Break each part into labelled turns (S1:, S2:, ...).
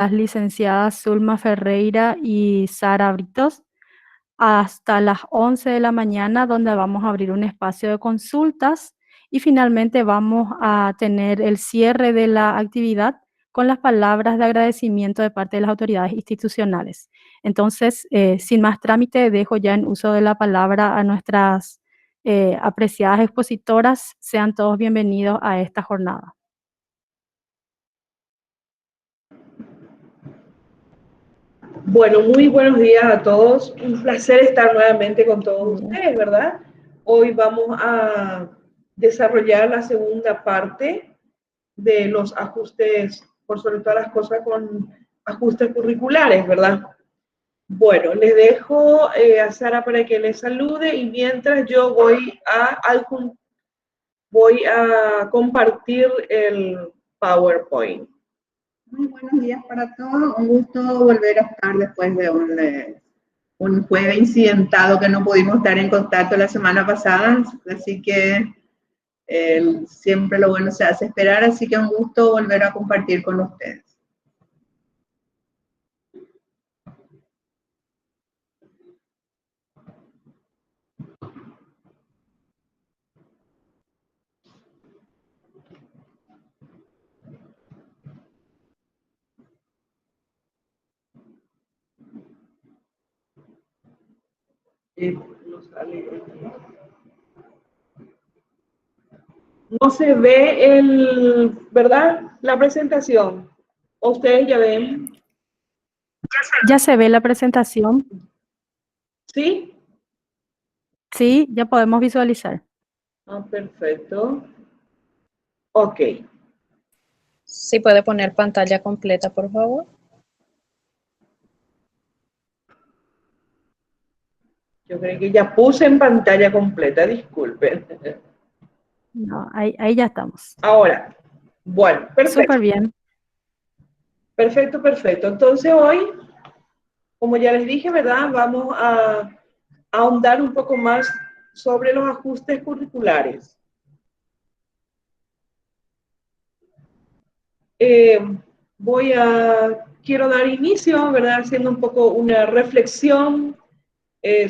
S1: las licenciadas Zulma Ferreira y Sara Britos hasta las 11 de la mañana, donde vamos a abrir un espacio de consultas y finalmente vamos a tener el cierre de la actividad con las palabras de agradecimiento de parte de las autoridades institucionales. Entonces, sin más trámite, dejo ya en uso de la palabra a nuestras apreciadas expositoras. Sean todos bienvenidos a esta jornada.
S2: Bueno, muy buenos días a todos. Un placer estar nuevamente con todos ustedes, ¿verdad? Hoy vamos a desarrollar la segunda parte de los ajustes, por sobre todas las cosas, con ajustes curriculares, ¿verdad? Bueno, les dejo a Sara para que les salude y mientras yo voy a compartir el PowerPoint.
S3: Muy buenos días para todos. Un gusto volver a estar después de un jueves incidentado que no pudimos estar en contacto la semana pasada. Así que siempre lo bueno se hace esperar. Así que un gusto volver a compartir con ustedes.
S2: No se ve ¿verdad? La presentación. ¿Ustedes ya ven?
S1: ¿Ya se ve la presentación?
S2: ¿Sí?
S1: Sí, ya podemos visualizar.
S2: Ah, perfecto. Ok.
S4: ¿Sí puede poner pantalla completa, por favor?
S2: Yo creo que ya puse en pantalla completa, disculpen.
S1: No, ahí ya estamos.
S2: Ahora, bueno, perfecto.
S1: Súper bien.
S2: Perfecto, perfecto. Entonces hoy, como ya les dije, ¿verdad? Vamos a ahondar un poco más sobre los ajustes curriculares. Quiero dar inicio, ¿verdad? Haciendo un poco una reflexión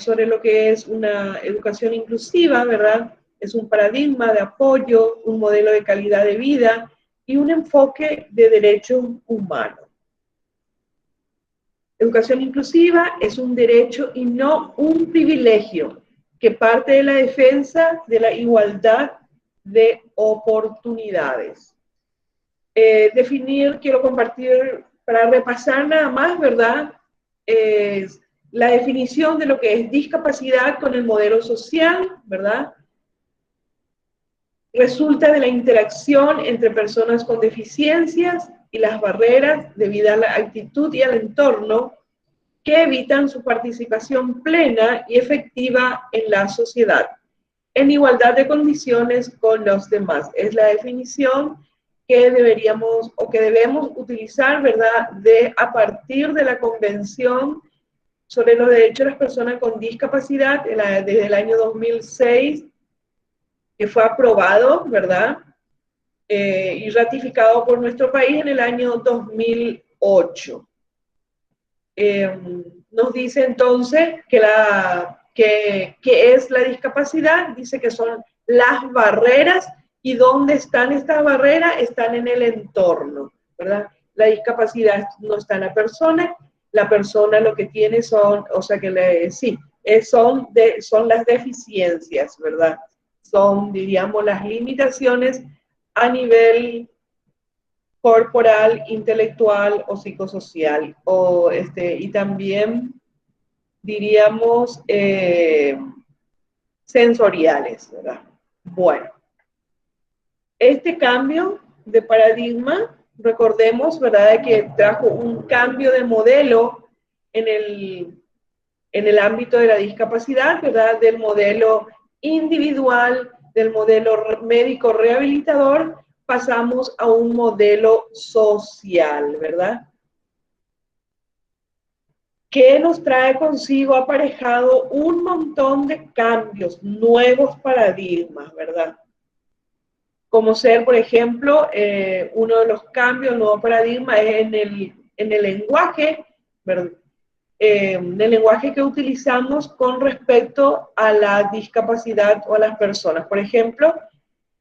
S2: sobre lo que es una educación inclusiva, ¿verdad? Es un paradigma de apoyo, un modelo de calidad de vida y un enfoque de derechos humanos. Educación inclusiva es un derecho y no un privilegio que parte de la defensa de la igualdad de oportunidades. Quiero compartir para repasar nada más, ¿verdad? La definición de lo que es discapacidad con el modelo social, ¿verdad? Resulta de la interacción entre personas con deficiencias y las barreras debido a la actitud y al entorno que evitan su participación plena y efectiva en la sociedad, en igualdad de condiciones con los demás. Es la definición que deberíamos o que debemos utilizar, ¿verdad?, a partir de la Convención sobre los Derechos de las Personas con Discapacidad desde el año 2006, que fue aprobado, ¿verdad?, y ratificado por nuestro país en el año 2008. Nos dice entonces que es la discapacidad, dice que son las barreras, y ¿dónde están estas barreras? Están en el entorno, ¿verdad? La discapacidad no está en la persona lo que tiene son, o sea que son las deficiencias, ¿verdad? Son, diríamos, las limitaciones a nivel corporal, intelectual o psicosocial, y también diríamos sensoriales, ¿verdad? Bueno, este cambio de paradigma, recordemos, ¿verdad?, que trajo un cambio de modelo en el ámbito de la discapacidad, ¿verdad?, del modelo individual, del modelo médico rehabilitador, pasamos a un modelo social, ¿verdad? Que nos trae consigo aparejado un montón de cambios, nuevos paradigmas, ¿verdad? Como ser, por ejemplo, uno de los cambios, el nuevo paradigma es en el lenguaje, del lenguaje que utilizamos con respecto a la discapacidad o a las personas. Por ejemplo,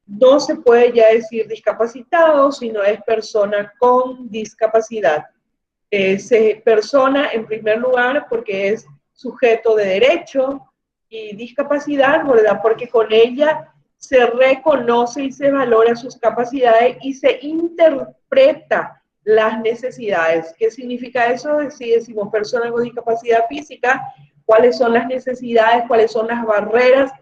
S2: no se puede ya decir discapacitado, sino es persona con discapacidad. Persona en primer lugar porque es sujeto de derecho y discapacidad, ¿verdad? Porque con ella se reconoce y se valora sus capacidades y se interpreta las necesidades. ¿Qué significa eso? Si decimos persona con discapacidad física, ¿cuáles son las necesidades? ¿Cuáles son las barreras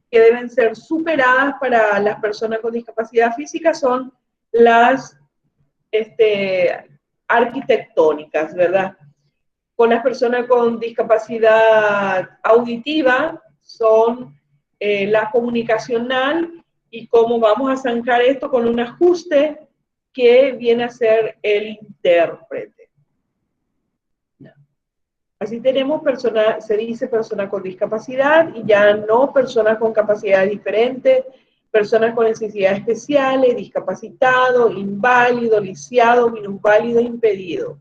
S2: que deben ser superadas para las personas con discapacidad física? Son las arquitectónicas, ¿verdad? Con las personas con discapacidad auditiva son la comunicacional y cómo vamos a zanjar esto con un ajuste que viene a ser el intérprete. Así tenemos persona, se dice persona con discapacidad y ya no personas con capacidades diferentes, personas con necesidades especiales, discapacitado, inválido, lisiado, minusválido, impedido.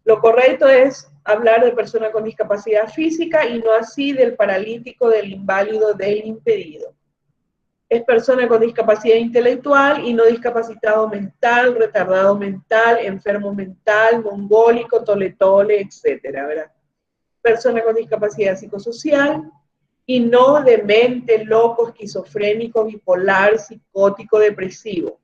S2: Lo correcto es hablar de persona con discapacidad física y no así del paralítico, del inválido, del impedido. Es persona con discapacidad intelectual y no discapacitado mental, retardado mental, enfermo mental, mongólico, tole-tole, etcétera, ¿verdad? Persona con discapacidad psicosocial y no demente, loco, esquizofrénico, bipolar, psicótico, depresivo.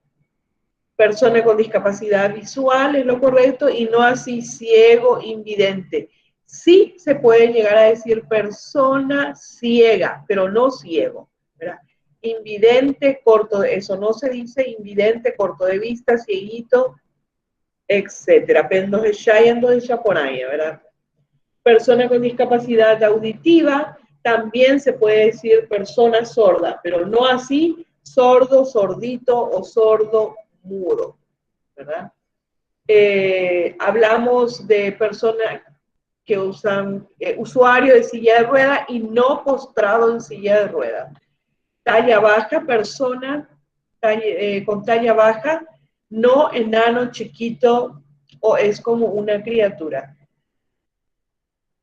S2: Persona con discapacidad visual es lo correcto y no así ciego, invidente. Sí se puede llegar a decir persona ciega, pero no ciego, ¿verdad? Invidente, corto de eso no se dice, invidente, corto de vista, cieguito, etcétera. Pendos de Shayando de Chaponaya, ¿verdad? Persona con discapacidad auditiva, también se puede decir persona sorda, pero no así sordo, sordito o sordo mudo, ¿verdad? Hablamos de personas que usan usuario de silla de rueda y no postrado en silla de rueda. Talla baja, persona con talla baja, no enano, chiquito o es como una criatura.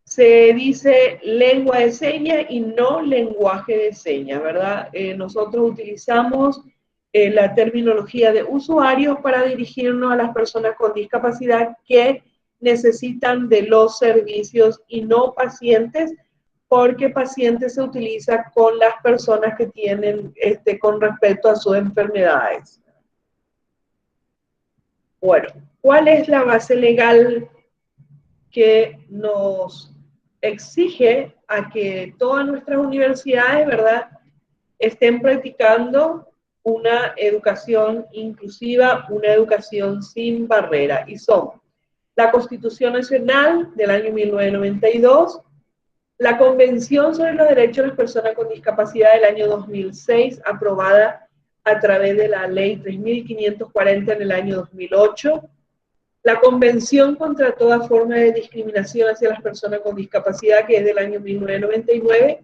S2: Se dice lengua de señas y no lenguaje de señas, ¿verdad? Nosotros utilizamos la terminología de usuarios para dirigirnos a las personas con discapacidad que necesitan de los servicios y no pacientes, porque pacientes se utiliza con las personas que tienen con respecto a sus enfermedades. Bueno, ¿cuál es la base legal que nos exige a que todas nuestras universidades, ¿verdad?, estén practicando una educación inclusiva, una educación sin barrera? Y son la Constitución Nacional del año 1992, la Convención sobre los Derechos de las Personas con Discapacidad del año 2006, aprobada a través de la Ley 3540 en el año 2008, la Convención contra toda forma de discriminación hacia las personas con discapacidad, que es del año 1999,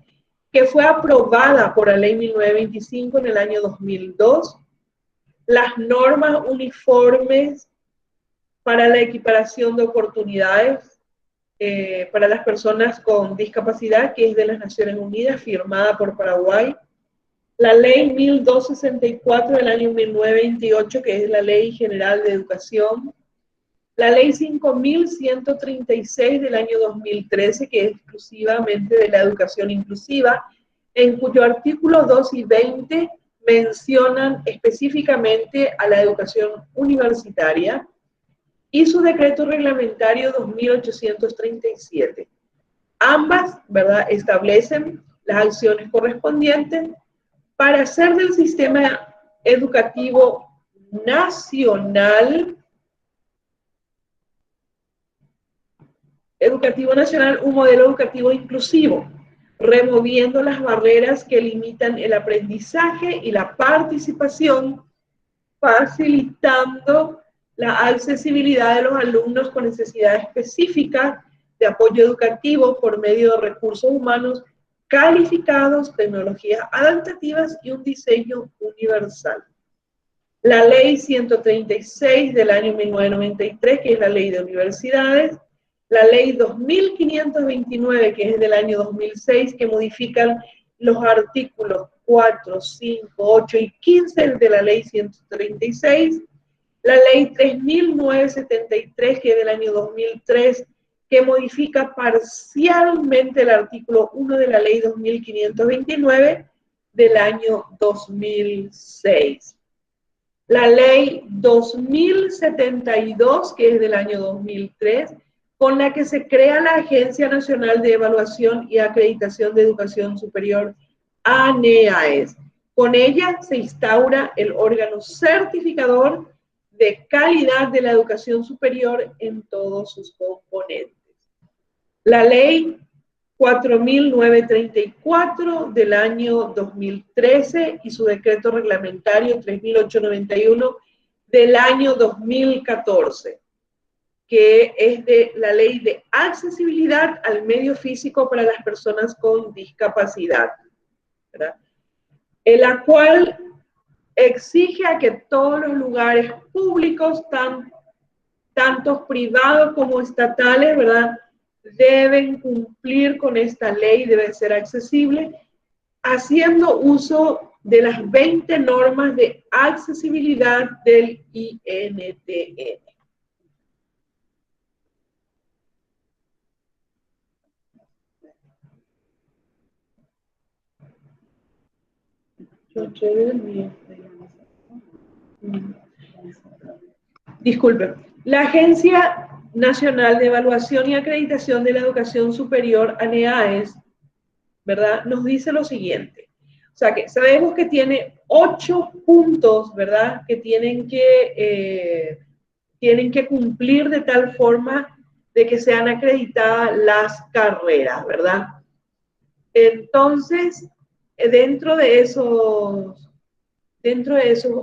S2: que fue aprobada por la Ley 1925 en el año 2002, las normas uniformes para la equiparación de oportunidades para las personas con discapacidad, que es de las Naciones Unidas, firmada por Paraguay, la Ley 1264 del año 1928, que es la Ley General de Educación, la Ley 5136 del año 2013, que es exclusivamente de la educación inclusiva, en cuyo artículo 2 y 20 mencionan específicamente a la educación universitaria, y su decreto reglamentario 2837. Ambas, ¿verdad?, establecen las acciones correspondientes para hacer del sistema educativo nacional un modelo educativo inclusivo, removiendo las barreras que limitan el aprendizaje y la participación, facilitando la accesibilidad de los alumnos con necesidades específicas de apoyo educativo por medio de recursos humanos calificados, tecnologías adaptativas y un diseño universal. la ley 136 del año 1993, que es la ley de universidades, la ley 2529, que es del año 2006, que modifican los artículos 4, 5, 8 y 15 de la ley 136, la ley 3973, que es del año 2003, que modifica parcialmente el artículo 1 de la ley 2529 del año 2006. La ley 2072, que es del año 2003, con la que se crea la Agencia Nacional de Evaluación y Acreditación de Educación Superior, ANEAES. Con ella se instaura el órgano certificador de calidad de la educación superior en todos sus componentes. La ley 4934 del año 2013 y su decreto reglamentario 3891 del año 2014, que es de la ley de accesibilidad al medio físico para las personas con discapacidad, ¿verdad? En la cual exige a que todos los lugares públicos, tanto privados como estatales, ¿verdad?, deben cumplir con esta ley, debe ser accesible, haciendo uso de las 20 normas de accesibilidad del INTN. Disculpen. La Agencia Nacional de Evaluación y Acreditación de la Educación Superior, ANEAES, ¿verdad?, nos dice lo siguiente. O sea, que sabemos que tiene 8 puntos, ¿verdad?, que tienen que cumplir de tal forma de que sean acreditadas las carreras, ¿verdad? Entonces, dentro de esos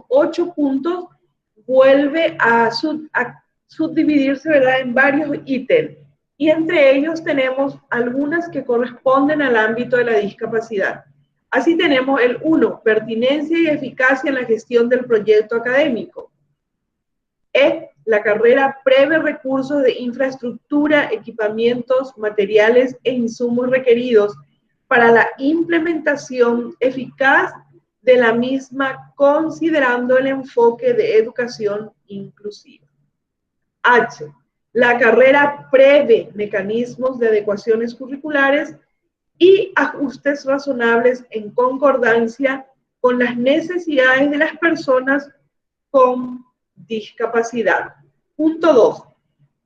S2: 8 puntos, vuelve a subdividirse, ¿verdad?, en varios ítems. Y entre ellos tenemos algunas que corresponden al ámbito de la discapacidad. Así tenemos el 1, pertinencia y eficacia en la gestión del proyecto académico. La carrera prevé recursos de infraestructura, equipamientos, materiales e insumos requeridos para la implementación eficaz de la misma, considerando el enfoque de educación inclusiva. H. La carrera prevé mecanismos de adecuaciones curriculares y ajustes razonables en concordancia con las necesidades de las personas con discapacidad. Punto 2.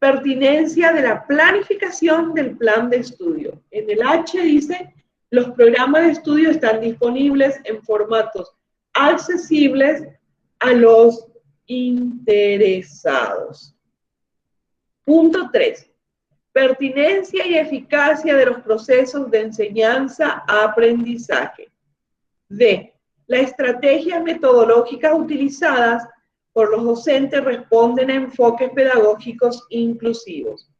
S2: Pertinencia de la planificación del plan de estudio. En el H dice: los programas de estudio están disponibles en formatos accesibles a los interesados. Punto 3. Pertinencia y eficacia de los procesos de enseñanza-aprendizaje. D. Las estrategias metodológicas utilizadas por los docentes responden a enfoques pedagógicos inclusivos.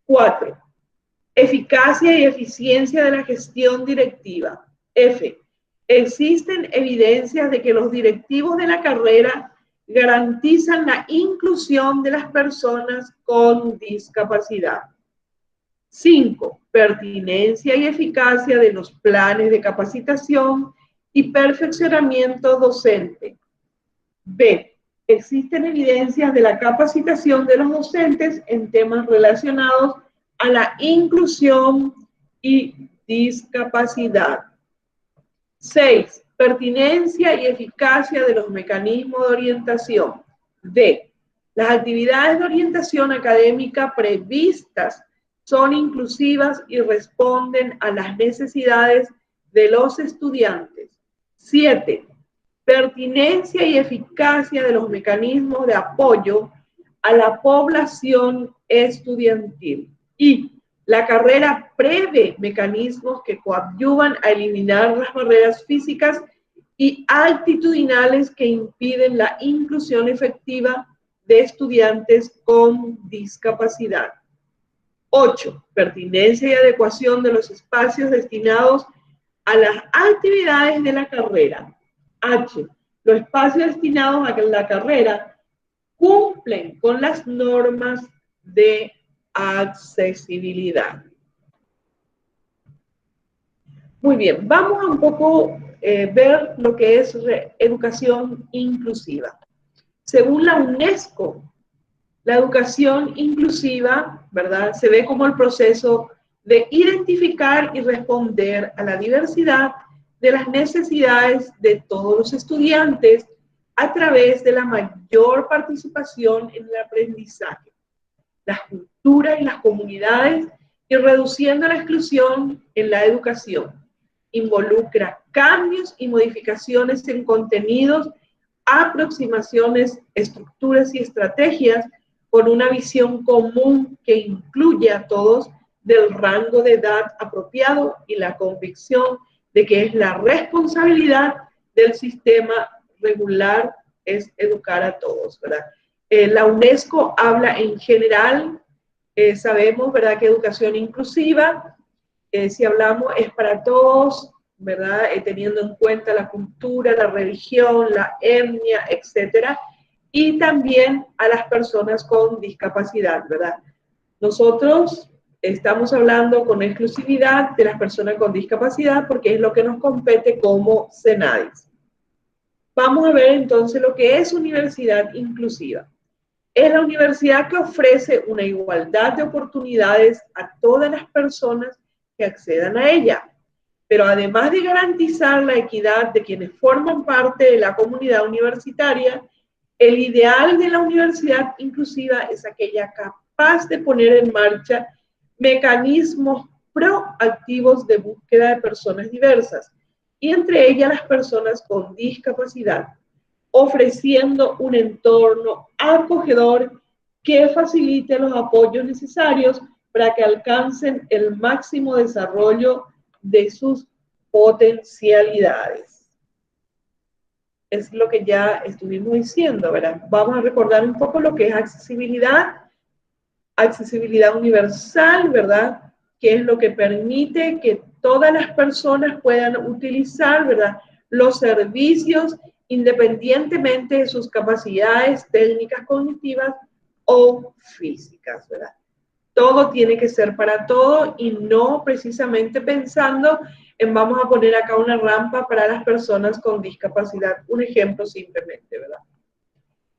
S2: 4. Eficacia y eficiencia de la gestión directiva. F. Existen evidencias de que los directivos de la carrera garantizan la inclusión de las personas con discapacidad. 5. Pertinencia y eficacia de los planes de capacitación y perfeccionamiento docente. B. Existen evidencias de la capacitación de los docentes en temas relacionados a la inclusión y discapacidad. 6. Pertinencia y eficacia de los mecanismos de orientación. D. Las actividades de orientación académica previstas son inclusivas y responden a las necesidades de los estudiantes. 7. Pertinencia y eficacia de los mecanismos de apoyo a la población estudiantil. Y la carrera prevé mecanismos que coadyuvan a eliminar las barreras físicas y actitudinales que impiden la inclusión efectiva de estudiantes con discapacidad. 8. Pertinencia y adecuación de los espacios destinados a las actividades de la carrera. H. los espacios destinados a la carrera cumplen con las normas de accesibilidad. Muy bien, vamos a un poco ver lo que es educación inclusiva. Según la UNESCO, la educación inclusiva, ¿verdad?, se ve como el proceso de identificar y responder a la diversidad de las necesidades de todos los estudiantes a través de la mayor participación en el aprendizaje, las culturas y las comunidades, y reduciendo la exclusión en la educación. Involucra cambios y modificaciones en contenidos, aproximaciones, estructuras y estrategias con una visión común que incluye a todos del rango de edad apropiado y la convicción de que es la responsabilidad del sistema regular es educar a todos, ¿verdad? La UNESCO habla en general, sabemos, ¿verdad?, que educación inclusiva, si hablamos, es para todos, ¿verdad?, teniendo en cuenta la cultura, la religión, la etnia, etcétera, y también a las personas con discapacidad, ¿verdad? Nosotros estamos hablando con exclusividad de las personas con discapacidad porque es lo que nos compete como CENADIS. Vamos a ver entonces lo que es universidad inclusiva. Es la universidad que ofrece una igualdad de oportunidades a todas las personas que accedan a ella, pero además de garantizar la equidad de quienes forman parte de la comunidad universitaria, el ideal de la universidad inclusiva es aquella capaz de poner en marcha mecanismos proactivos de búsqueda de personas diversas, y entre ellas las personas con discapacidad, ofreciendo un entorno acogedor que facilite los apoyos necesarios para que alcancen el máximo desarrollo de sus potencialidades. Es lo que ya estuvimos diciendo, ¿verdad? Vamos a recordar un poco lo que es accesibilidad universal, ¿verdad?, que es lo que permite que todas las personas puedan utilizar, ¿verdad?, los servicios independientemente de sus capacidades técnicas, cognitivas o físicas, ¿verdad? Todo tiene que ser para todo y no precisamente pensando en vamos a poner acá una rampa para las personas con discapacidad. Un ejemplo simplemente, ¿verdad?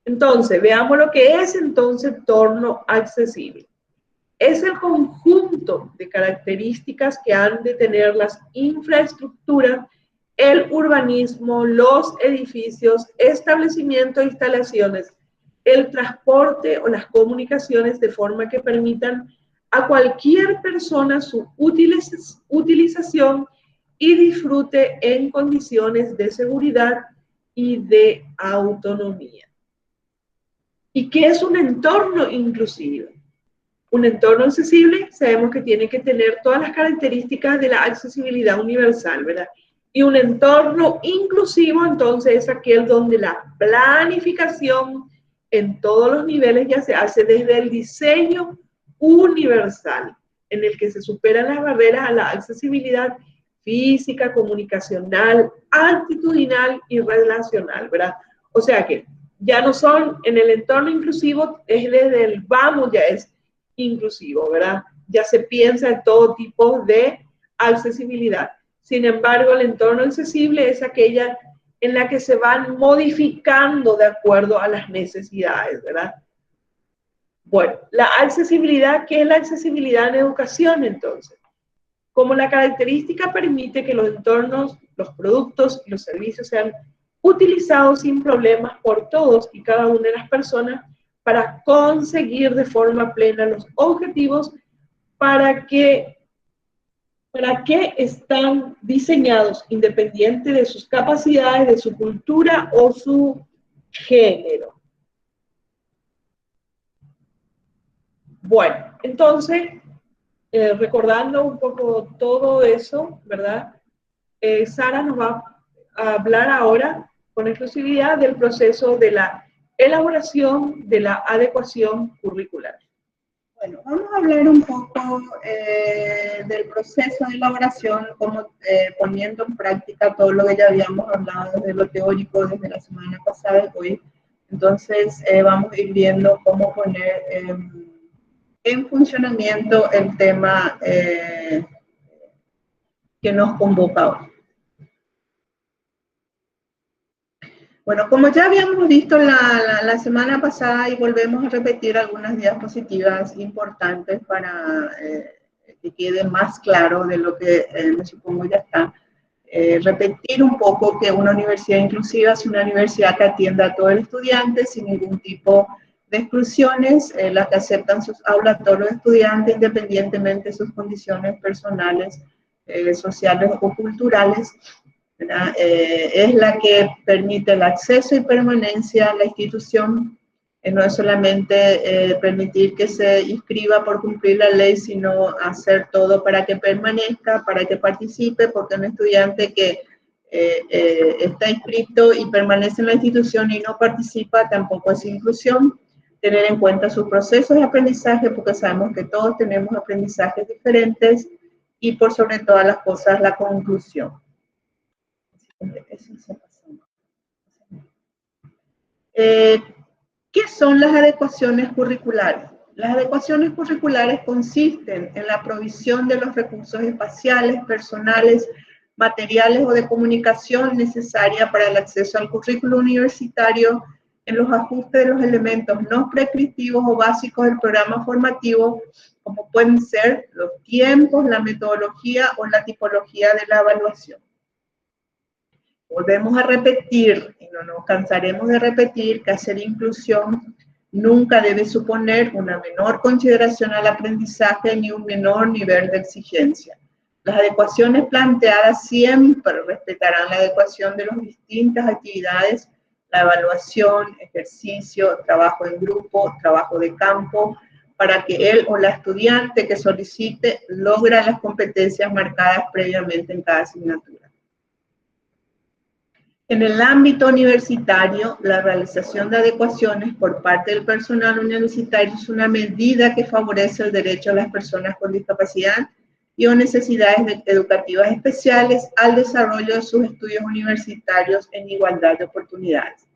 S2: Entonces, veamos lo que es entonces entorno accesible. Es el conjunto de características que han de tener las infraestructuras, el urbanismo, los edificios, establecimientos e instalaciones, el transporte o las comunicaciones de forma que permitan a cualquier persona su utilización y disfrute en condiciones de seguridad y de autonomía. ¿Y qué es un entorno inclusivo? Un entorno accesible sabemos que tiene que tener todas las características de la accesibilidad universal, ¿verdad? Y un entorno inclusivo, entonces, es aquel donde la planificación en todos los niveles ya se hace desde el diseño universal, en el que se superan las barreras a la accesibilidad física, comunicacional, actitudinal y relacional, ¿verdad? O sea que ya no son, en el entorno inclusivo, es desde el vamos, ya es inclusivo, ¿verdad? Ya se piensa en todo tipo de accesibilidad. Sin embargo, el entorno accesible es aquella en la que se van modificando de acuerdo a las necesidades, ¿verdad? Bueno, la accesibilidad, ¿qué es la accesibilidad en educación entonces? Como la característica permite que los entornos, los productos y los servicios sean utilizados sin problemas por todos y cada una de las personas para conseguir de forma plena los objetivos para que están diseñados independiente de sus capacidades, de su cultura o su género. Bueno, entonces, recordando un poco todo eso, ¿verdad? Sara nos va a hablar ahora con exclusividad del proceso de la elaboración de la adecuación curricular.
S3: Bueno, vamos a hablar un poco del proceso de elaboración, como poniendo en práctica todo lo que ya habíamos hablado desde lo teórico, desde la semana pasada y hoy. Entonces, vamos a ir viendo cómo poner en funcionamiento el tema que nos convoca hoy. Bueno, como ya habíamos visto la semana pasada y volvemos a repetir algunas diapositivas importantes para que quede más claro de lo que me supongo ya está, repetir un poco que una universidad inclusiva es una universidad que atienda a todo el estudiante sin ningún tipo de exclusiones, la que aceptan sus aulas a todos los estudiantes independientemente de sus condiciones personales, sociales o culturales. Es la que permite el acceso y permanencia a la institución, no es solamente permitir que se inscriba por cumplir la ley, sino hacer todo para que permanezca, para que participe, porque un estudiante que está inscrito y permanece en la institución y no participa tampoco es inclusión. Tener en cuenta sus procesos de aprendizaje, porque sabemos que todos tenemos aprendizajes diferentes, y por sobre todas las cosas la conclusión. ¿Qué son las adecuaciones curriculares? Las adecuaciones curriculares consisten en la provisión de los recursos espaciales, personales, materiales o de comunicación necesaria para el acceso al currículo universitario, en los ajustes de los elementos no prescriptivos o básicos del programa formativo, como pueden ser los tiempos, la metodología o la tipología de la evaluación. Volvemos a repetir, y no nos cansaremos de repetir, que hacer inclusión nunca debe suponer una menor consideración al aprendizaje ni un menor nivel de exigencia. Las adecuaciones planteadas siempre respetarán la adecuación de las distintas actividades, la evaluación, ejercicio, trabajo en grupo, trabajo de campo, para que él o la estudiante que solicite logre las competencias marcadas previamente en cada asignatura. En el ámbito universitario, la realización de adecuaciones por parte del personal universitario es una medida que favorece el derecho a las personas con discapacidad y o necesidades educativas especiales al desarrollo de sus estudios universitarios en igualdad de oportunidades.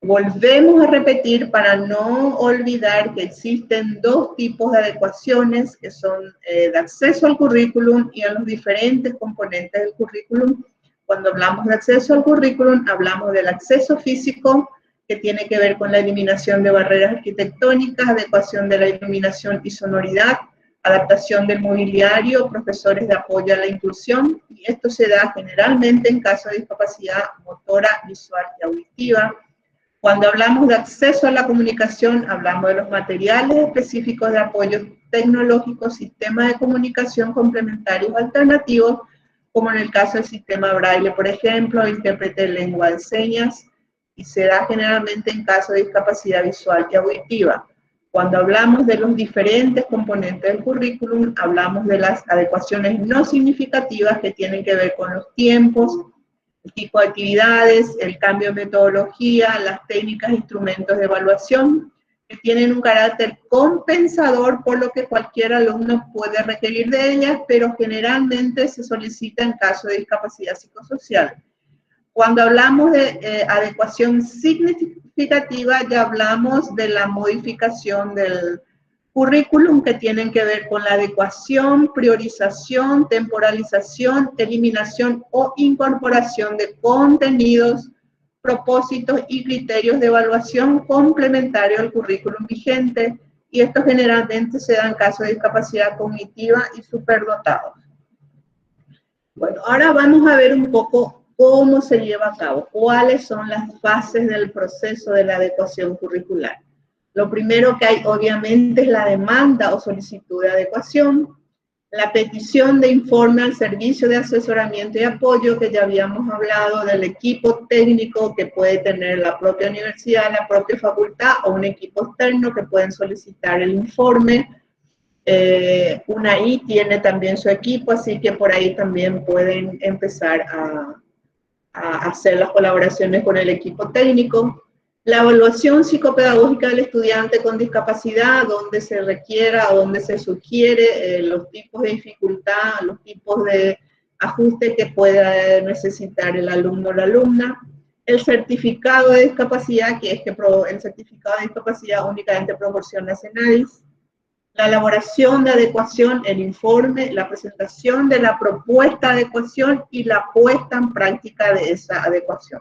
S3: Volvemos a repetir para no olvidar que existen dos tipos de adecuaciones que son de acceso al currículum y a los diferentes componentes del currículum. Cuando hablamos de acceso al currículum, hablamos del acceso físico, que tiene que ver con la eliminación de barreras arquitectónicas, adecuación de la iluminación y sonoridad, adaptación del mobiliario, profesores de apoyo a la inclusión, y esto se da generalmente en caso de discapacidad motora, visual y auditiva. Cuando hablamos de acceso a la comunicación, hablamos de los materiales específicos de apoyo tecnológico, sistemas de comunicación complementarios alternativos, como en el caso del sistema Braille, por ejemplo, intérprete de lengua de señas, y se da generalmente en caso de discapacidad visual y auditiva. Cuando hablamos de los diferentes componentes del currículum, hablamos de las adecuaciones no significativas que tienen que ver con los tiempos, el tipo de actividades, el cambio de metodología, las técnicas e instrumentos de evaluación, que tienen un carácter compensador por lo que cualquier alumno puede requerir de ellas, pero generalmente se solicita en caso de discapacidad psicosocial. Cuando hablamos de adecuación significativa, ya hablamos de la modificación del currículum que tienen que ver con la adecuación, priorización, temporalización, eliminación o incorporación de contenidos, propósitos y criterios de evaluación complementario al currículum vigente, y esto generalmente se da en caso de discapacidad cognitiva y superdotados. Bueno, ahora vamos a ver un poco cómo se lleva a cabo, cuáles son las fases del proceso de la adecuación curricular. Lo primero que hay, obviamente, es la demanda o solicitud de adecuación, la petición de informe al servicio de asesoramiento y apoyo, que ya habíamos hablado del equipo técnico que puede tener la propia universidad, la propia facultad o un equipo externo que pueden solicitar el informe. UNAI tiene también su equipo, así que por ahí también pueden empezar a hacer las colaboraciones con el equipo técnico. La evaluación psicopedagógica del estudiante con discapacidad, donde se requiera, donde se sugiere los tipos de dificultad, los tipos de ajuste que pueda necesitar el alumno o la alumna. El certificado de discapacidad, que es que el certificado de discapacidad únicamente proporciona CENADIS. La elaboración de adecuación, el informe, la presentación de la propuesta de adecuación y la puesta en práctica de esa adecuación.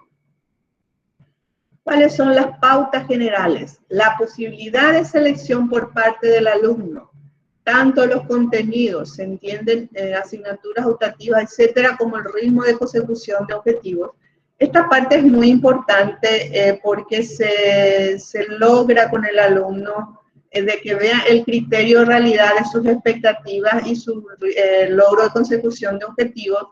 S3: ¿Cuáles son las pautas generales? La posibilidad de selección por parte del alumno, tanto los contenidos, se entienden asignaturas optativas, etcétera, como el ritmo de consecución de objetivos. Esta parte es muy importante porque se logra con el alumno de que vea el criterio de realidad de sus expectativas y su logro de consecución de objetivos,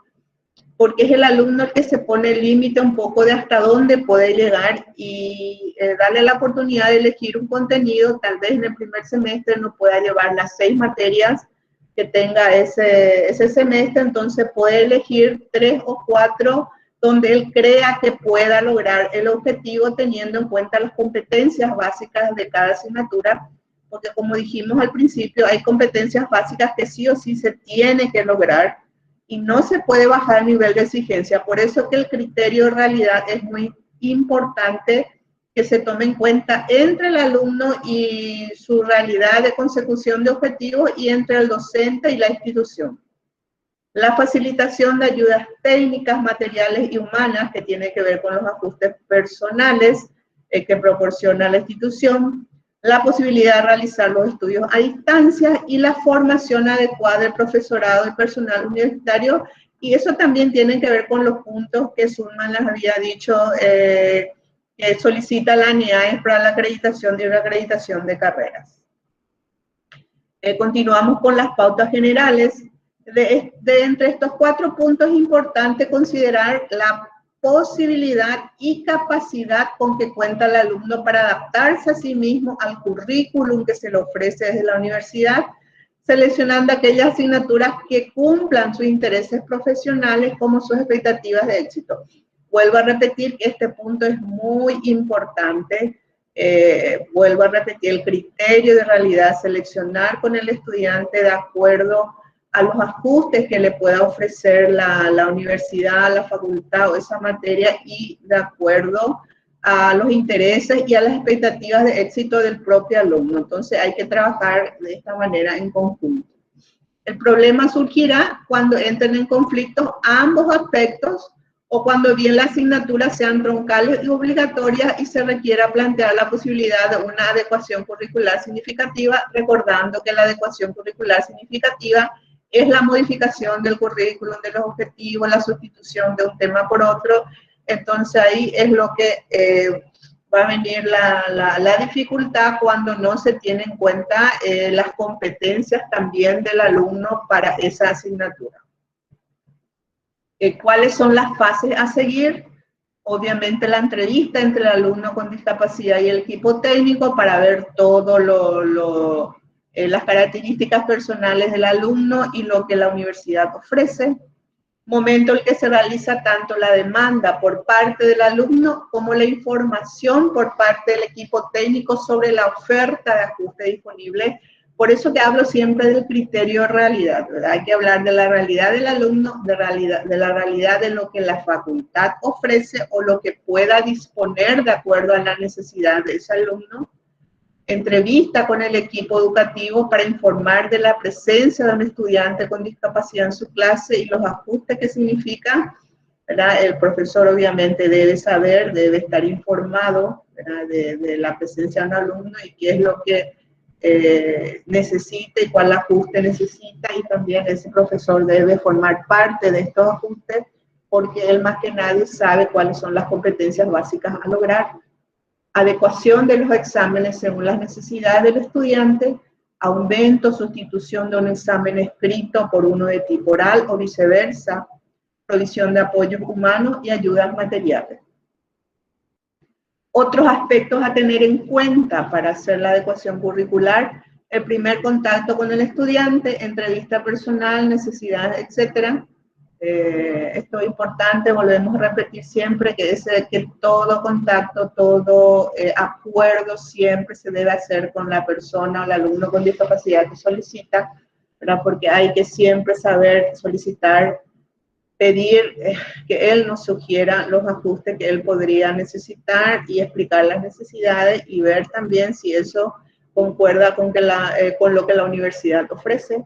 S3: porque es el alumno el que se pone el límite un poco de hasta dónde puede llegar y darle la oportunidad de elegir un contenido. Tal vez en el primer semestre no pueda llevar las 6 materias que tenga ese semestre, entonces puede elegir 3 o 4 donde él crea que pueda lograr el objetivo teniendo en cuenta las competencias básicas de cada asignatura, porque como dijimos al principio, hay competencias básicas que sí o sí se tiene que lograr y no se puede bajar el nivel de exigencia. Por eso que el criterio de realidad es muy importante que se tome en cuenta entre el alumno y su realidad de consecución de objetivos y entre el docente y la institución. La facilitación de ayudas técnicas, materiales y humanas que tiene que ver con los ajustes personales que proporciona la institución, la posibilidad de realizar los estudios a distancia y la formación adecuada del profesorado y personal universitario, y eso también tiene que ver con los puntos que Zulma les había dicho que solicita la ANEAES para la acreditación de una acreditación de carreras. Continuamos con las pautas generales. De entre estos 4 puntos es importante considerar la posibilidad y capacidad con que cuenta el alumno para adaptarse a sí mismo al currículum que se le ofrece desde la universidad, seleccionando aquellas asignaturas que cumplan sus intereses profesionales como sus expectativas de éxito. Vuelvo a repetir que este punto es muy importante. Vuelvo a repetir el criterio de realidad, seleccionar con el estudiante de acuerdo a los ajustes que le pueda ofrecer la universidad, la facultad o esa materia y de acuerdo a los intereses y a las expectativas de éxito del propio alumno. Entonces hay que trabajar de esta manera en conjunto. El problema surgirá cuando entren en conflicto ambos aspectos o cuando bien las asignaturas sean troncales y obligatorias y se requiera plantear la posibilidad de una adecuación curricular significativa, recordando que la adecuación curricular significativa es la modificación del currículum, de los objetivos, la sustitución de un tema por otro. Entonces ahí es lo que va a venir la dificultad cuando no se tiene en cuenta las competencias también del alumno para esa asignatura. ¿Cuáles son las fases a seguir? Obviamente la entrevista entre el alumno con discapacidad y el equipo técnico para ver todo las características personales del alumno y lo que la universidad ofrece. Momento en el que se realiza tanto la demanda por parte del alumno como la información por parte del equipo técnico sobre la oferta de ajuste disponible. Por eso que hablo siempre del criterio de realidad, ¿verdad? Hay que hablar de la realidad del alumno, de la realidad de lo que la facultad ofrece o lo que pueda disponer de acuerdo a la necesidad de ese alumno. Entrevista con el equipo educativo para informar de la presencia de un estudiante con discapacidad en su clase y los ajustes que significa, ¿verdad? El profesor obviamente debe saber, debe estar informado, ¿verdad? De la presencia de un alumno y qué es lo que necesita y cuál ajuste necesita, y también ese profesor debe formar parte de estos ajustes porque él más que nadie sabe cuáles son las competencias básicas a lograr. Adecuación de los exámenes según las necesidades del estudiante, aumento, sustitución de un examen escrito por uno de tipo oral o viceversa, provisión de apoyos humanos y ayudas materiales. Otros aspectos a tener en cuenta para hacer la adecuación curricular: el primer contacto con el estudiante, entrevista personal, necesidades, etc. Esto es importante, volvemos a repetir siempre que todo contacto, todo acuerdo siempre se debe hacer con la persona o el alumno con discapacidad que solicita, ¿verdad? Porque hay que siempre saber solicitar, pedir que él nos sugiera los ajustes que él podría necesitar y explicar las necesidades y ver también si eso concuerda con lo que la universidad ofrece.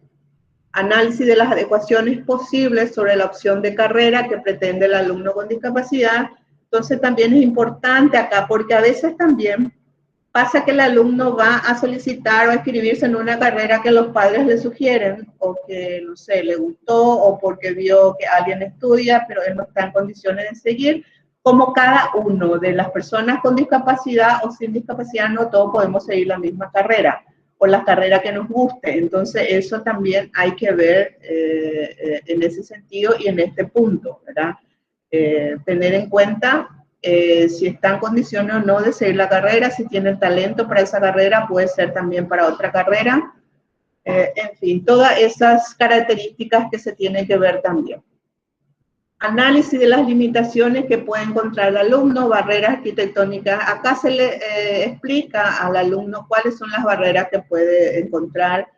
S3: Análisis de las adecuaciones posibles sobre la opción de carrera que pretende el alumno con discapacidad. Entonces también es importante acá, porque a veces también pasa que el alumno va a solicitar o a inscribirse en una carrera que los padres le sugieren, o que, no sé, le gustó, o porque vio que alguien estudia, pero él no está en condiciones de seguir. Como cada uno de las personas con discapacidad o sin discapacidad, no todos podemos seguir la misma carrera o la carrera que nos guste. Entonces, eso también hay que ver en ese sentido y en este punto, ¿verdad? Tener en cuenta si está en condiciones o no de seguir la carrera, si tiene talento para esa carrera, puede ser también para otra carrera. En fin, todas esas características que se tienen que ver también. Análisis de las limitaciones que puede encontrar el alumno, barreras arquitectónicas. Acá se le explica al alumno cuáles son las barreras que puede encontrar,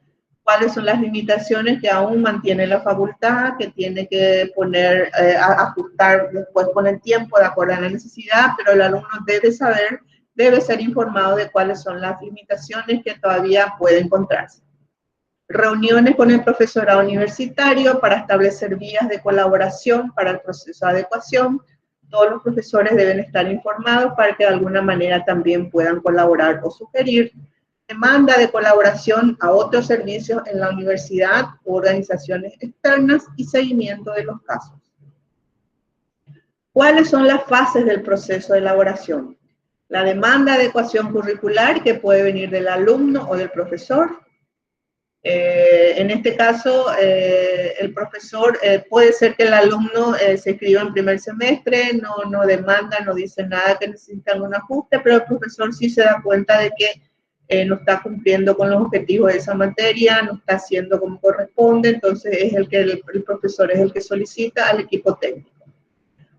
S3: cuáles son las limitaciones que aún mantiene la facultad, que tiene que poner, ajustar después con el tiempo de acuerdo a la necesidad, pero el alumno debe saber, debe ser informado de cuáles son las limitaciones que todavía puede encontrarse. Reuniones con el profesorado universitario para establecer vías de colaboración para el proceso de adecuación. Todos los profesores deben estar informados para que de alguna manera también puedan colaborar o sugerir. Demanda de colaboración a otros servicios en la universidad u organizaciones externas y seguimiento de los casos. ¿Cuáles son las fases del proceso de elaboración? La demanda de adecuación curricular, que puede venir del alumno o del profesor. En este caso, el profesor, puede ser que el alumno se inscriba en primer semestre, no demanda, no dice nada que necesitan un ajuste, pero el profesor sí se da cuenta de que no está cumpliendo con los objetivos de esa materia, no está haciendo como corresponde, entonces es el profesor es el que solicita al equipo técnico.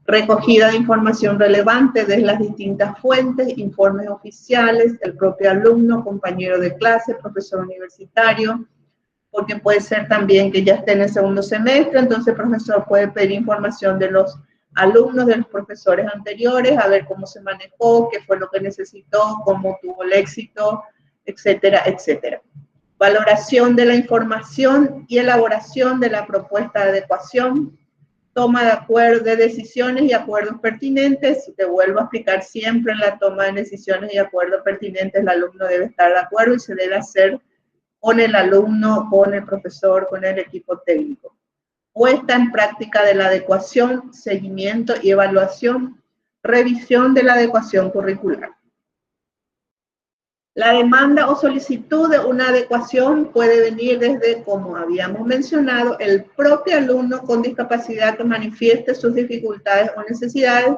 S3: Recogida de información relevante de las distintas fuentes, informes oficiales, el propio alumno, compañero de clase, profesor universitario, porque puede ser también que ya esté en el segundo semestre, entonces el profesor puede pedir información de los alumnos, de los profesores anteriores, a ver cómo se manejó, qué fue lo que necesitó, cómo tuvo el éxito, etcétera, etcétera. Valoración de la información y elaboración de la propuesta de adecuación. Toma de decisiones y acuerdos pertinentes. Te vuelvo a explicar, siempre en la toma de decisiones y acuerdos pertinentes el alumno debe estar de acuerdo y se debe hacer con el alumno, con el profesor, con el equipo técnico. Puesta en práctica de la adecuación, seguimiento y evaluación. Revisión de la adecuación curricular. La demanda o solicitud de una adecuación puede venir desde, como habíamos mencionado, el propio alumno con discapacidad que manifieste sus dificultades o necesidades.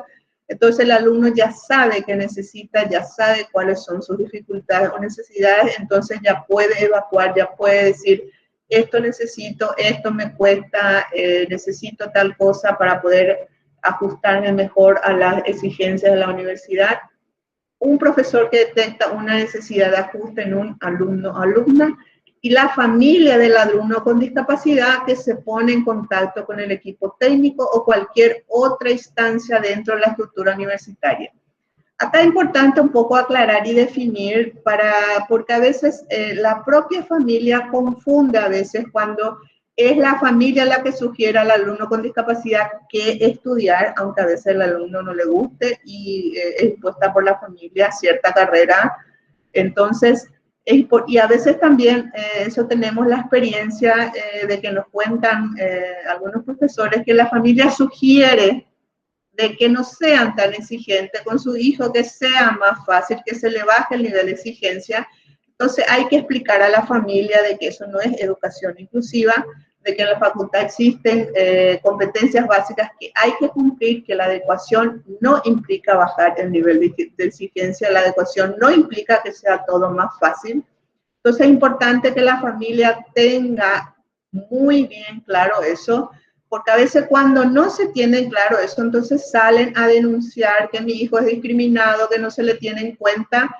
S3: Entonces el alumno ya sabe qué necesita, ya sabe cuáles son sus dificultades o necesidades, entonces ya puede evacuar, ya puede decir, esto necesito, esto me cuesta, necesito tal cosa para poder ajustarme mejor a las exigencias de la universidad. Un profesor que detecta una necesidad de ajuste en un alumno o alumna, y la familia del alumno con discapacidad que se pone en contacto con el equipo técnico o cualquier otra instancia dentro de la estructura universitaria. Acá es importante un poco aclarar y definir, porque a veces la propia familia confunde a veces cuando es la familia la que sugiere al alumno con discapacidad que estudiar, aunque a veces el alumno no le guste y es impuesta por la familia cierta carrera. Entonces, y a veces también eso tenemos la experiencia de que nos cuentan algunos profesores que la familia sugiere de que no sean tan exigentes con su hijo, que sea más fácil, que se le baje el nivel de exigencia. Entonces hay que explicar a la familia de que eso no es educación inclusiva, de que en la facultad existen competencias básicas que hay que cumplir, que la adecuación no implica bajar el nivel de exigencia, la adecuación no implica que sea todo más fácil. Entonces es importante que la familia tenga muy bien claro eso, Porque a veces cuando no se tiene claro eso, entonces salen a denunciar que mi hijo es discriminado, que no se le tiene en cuenta,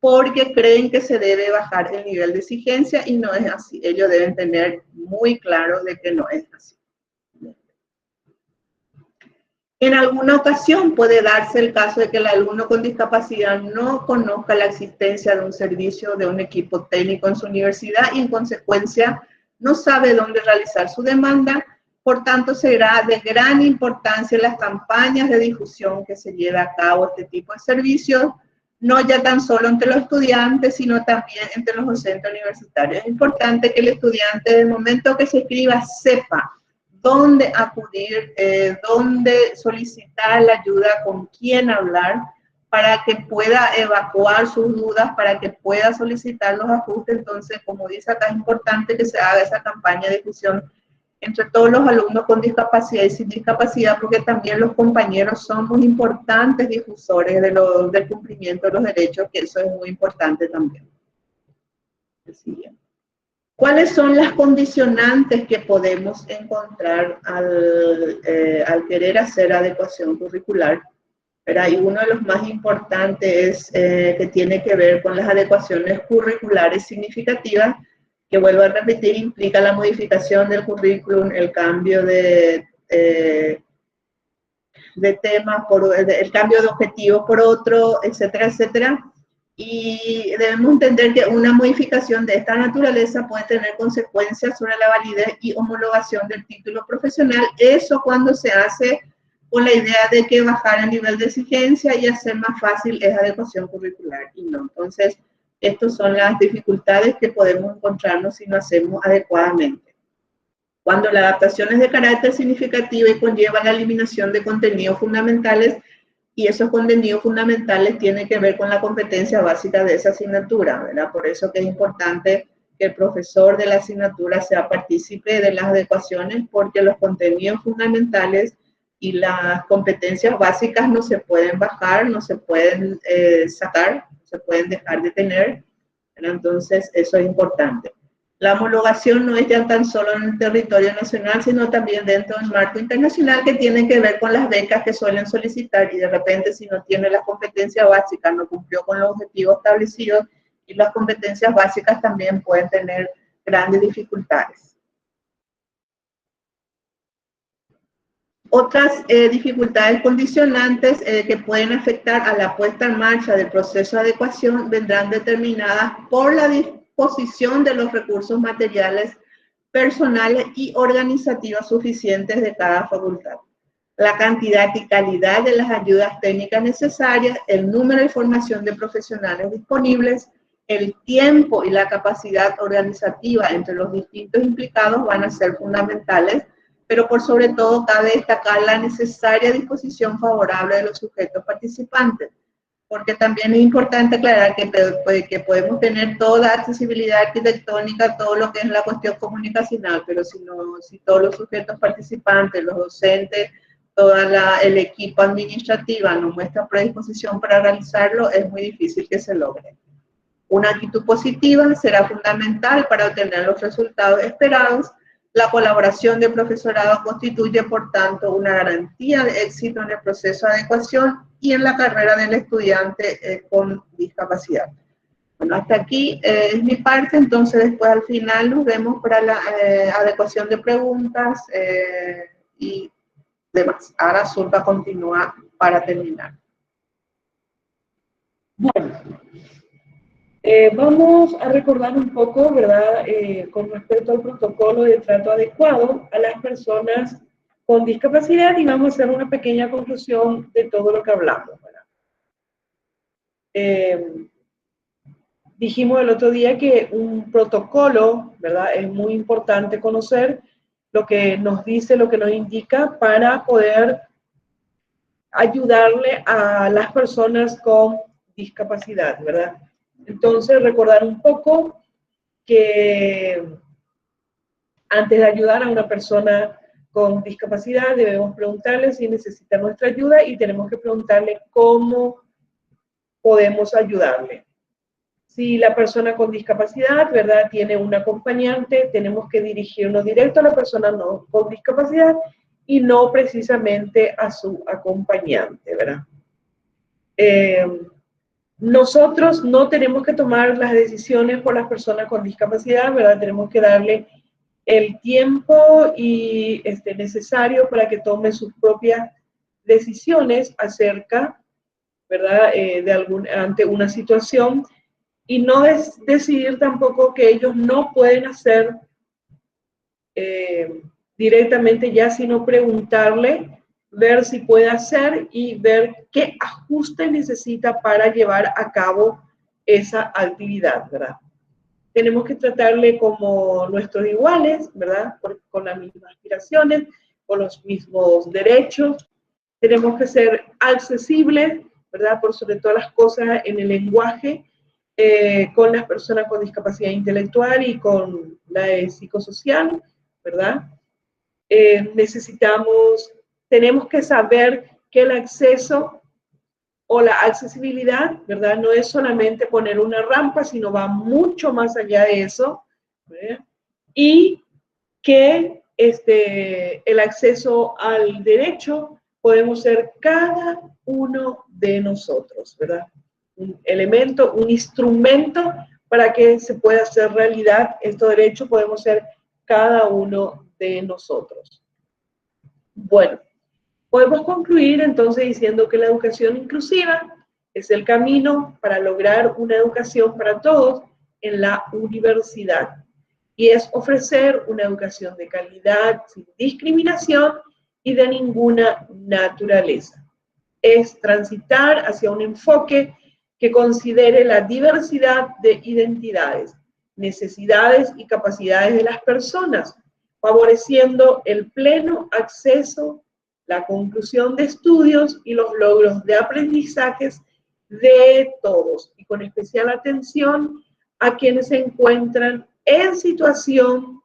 S3: porque creen que se debe bajar el nivel de exigencia y no es así. Ellos deben tener muy claro de que no es así. En alguna ocasión puede darse el caso de que el alumno con discapacidad no conozca la existencia de un servicio, de un equipo técnico en su universidad y en consecuencia no sabe dónde realizar su demanda. Por tanto, será de gran importancia las campañas de difusión que se lleve a cabo este tipo de servicios, no ya tan solo entre los estudiantes, sino también entre los docentes universitarios. Es importante que el estudiante, desde el momento que se inscriba, sepa dónde acudir, dónde solicitar la ayuda, con quién hablar, para que pueda evacuar sus dudas, para que pueda solicitar los ajustes. Entonces, como dice acá, es importante que se haga esa campaña de difusión entre todos los alumnos con discapacidad y sin discapacidad, porque también los compañeros somos importantes difusores del cumplimiento de los derechos, que eso es muy importante también. ¿Cuáles son las condicionantes que podemos encontrar al querer hacer adecuación curricular? Y uno de los más importantes es que tiene que ver con las adecuaciones curriculares significativas, que vuelvo a repetir, implica la modificación del currículum, el cambio de temas, el cambio de objetivos por otro, etcétera, etcétera. Y debemos entender que una modificación de esta naturaleza puede tener consecuencias sobre la validez y homologación del título profesional. Eso cuando se hace con la idea de que bajar el nivel de exigencia y hacer más fácil esa adecuación curricular. Y no, entonces, estas son las dificultades que podemos encontrarnos si no hacemos adecuadamente. Cuando la adaptación es de carácter significativo y conlleva la eliminación de contenidos fundamentales, y esos contenidos fundamentales tienen que ver con la competencia básica de esa asignatura, ¿verdad? Por eso que es importante que el profesor de la asignatura sea partícipe de las adecuaciones, porque los contenidos fundamentales y las competencias básicas no se pueden bajar, no se pueden sacar, se pueden dejar de tener, ¿verdad? Entonces eso es importante. La homologación no es ya tan solo en el territorio nacional, sino también dentro del marco internacional, que tiene que ver con las becas que suelen solicitar, y de repente si no tiene las competencias básicas, no cumplió con los objetivos establecidos, y las competencias básicas también pueden tener grandes dificultades. Otras dificultades condicionantes que pueden afectar a la puesta en marcha del proceso de adecuación vendrán determinadas por la disposición de los recursos materiales, personales y organizativos suficientes de cada facultad. La cantidad y calidad de las ayudas técnicas necesarias, el número y formación de profesionales disponibles, el tiempo y la capacidad organizativa entre los distintos implicados van a ser fundamentales, pero por sobre todo cabe destacar la necesaria disposición favorable de los sujetos participantes, porque también es importante aclarar que podemos tener toda accesibilidad arquitectónica, todo lo que es la cuestión comunicacional, pero si todos los sujetos participantes, los docentes, todo el equipo administrativo no muestra predisposición para realizarlo, es muy difícil que se logre. Una actitud positiva será fundamental para obtener los resultados esperados. La colaboración del profesorado constituye, por tanto, una garantía de éxito en el proceso de adecuación y en la carrera del estudiante con discapacidad. Bueno, hasta aquí es mi parte, entonces después al final nos vemos para la adecuación de preguntas y demás. Ahora Zulpa continúa para terminar.
S2: Bueno. Vamos a recordar un poco, ¿verdad?, con respecto al protocolo de trato adecuado a las personas con discapacidad, y vamos a hacer una pequeña conclusión de todo lo que hablamos, ¿verdad? Dijimos el otro día que un protocolo, ¿verdad?, es muy importante conocer lo que nos dice, lo que nos indica para poder ayudarle a las personas con discapacidad, ¿verdad? Entonces, recordar un poco que antes de ayudar a una persona con discapacidad debemos preguntarle si necesita nuestra ayuda y tenemos que preguntarle cómo podemos ayudarle. Si la persona con discapacidad, ¿verdad?, tiene un acompañante, tenemos que dirigirnos directo a la persona con discapacidad y no precisamente a su acompañante, ¿verdad? Nosotros no tenemos que tomar las decisiones por las personas con discapacidad, ¿verdad? Tenemos que darle el tiempo y necesario para que tome sus propias decisiones acerca, ¿verdad? Ante una situación, y no es decidir tampoco que ellos no pueden hacer directamente ya, sino preguntarle, ver si puede hacer y ver qué ajuste necesita para llevar a cabo esa actividad, ¿verdad? Tenemos que tratarle como nuestros iguales, ¿verdad? Con las mismas aspiraciones, con los mismos derechos. Tenemos que ser accesibles, ¿verdad? Por sobre todas las cosas en el lenguaje, con las personas con discapacidad intelectual y con la psicosocial, ¿verdad? Tenemos que saber que el acceso o la accesibilidad, ¿verdad? No es solamente poner una rampa, sino va mucho más allá de eso, ¿verdad? Y que el acceso al derecho podemos ser cada uno de nosotros, ¿verdad? Un elemento, un instrumento para que se pueda hacer realidad estos derechos, podemos ser cada uno de nosotros. Bueno, podemos concluir entonces diciendo que la educación inclusiva es el camino para lograr una educación para todos en la universidad, y es ofrecer una educación de calidad, sin discriminación y de ninguna naturaleza. Es transitar hacia un enfoque que considere la diversidad de identidades, necesidades y capacidades de las personas, favoreciendo el pleno acceso, la conclusión de estudios y los logros de aprendizajes de todos, y con especial atención a quienes se encuentran en situación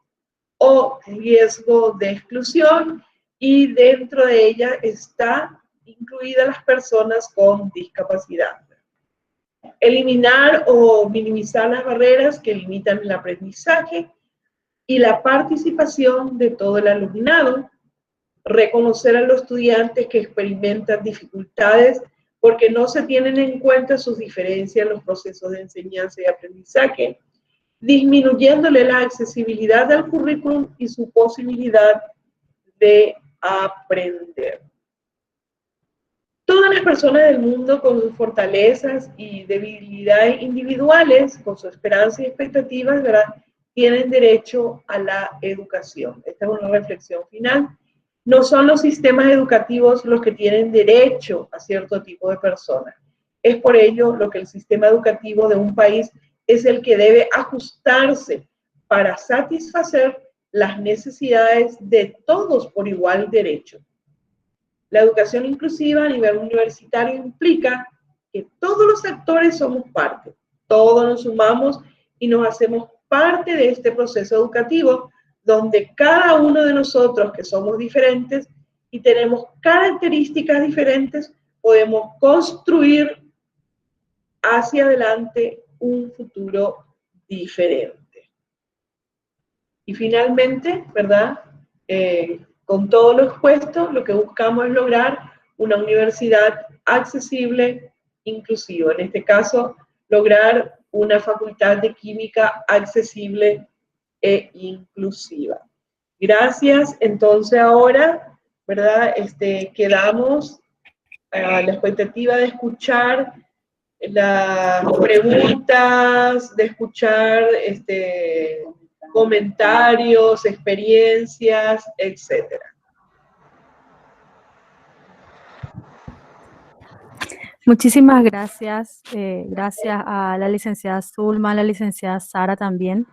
S2: o riesgo de exclusión, y dentro de ella está incluidas las personas con discapacidad. Eliminar o minimizar las barreras que limitan el aprendizaje y la participación de todo el alumnado. Reconocer a los estudiantes que experimentan dificultades porque no se tienen en cuenta sus diferencias en los procesos de enseñanza y aprendizaje, disminuyéndole la accesibilidad al currículum y su posibilidad de aprender. Todas las personas del mundo, con sus fortalezas y debilidades individuales, con sus esperanzas y expectativas, ¿verdad?, tienen derecho a la educación. Esta es una reflexión final. No son los sistemas educativos los que tienen derecho a cierto tipo de personas. Es por ello lo que el sistema educativo de un país es el que debe ajustarse para satisfacer las necesidades de todos por igual derecho. La educación inclusiva a nivel universitario implica que todos los actores somos parte, todos nos sumamos y nos hacemos parte de este proceso educativo, donde cada uno de nosotros, que somos diferentes y tenemos características diferentes, podemos construir hacia adelante un futuro diferente. Y finalmente, ¿verdad?, con todo lo expuesto, lo que buscamos es lograr una universidad accesible, inclusiva. En este caso, lograr una facultad de química accesible e inclusiva. Gracias. Entonces ahora, ¿verdad?, quedamos a la expectativa de escuchar las preguntas, de escuchar comentarios, experiencias, etcétera.
S1: Muchísimas gracias. Gracias a la licenciada Zulma, a la licenciada Sara también.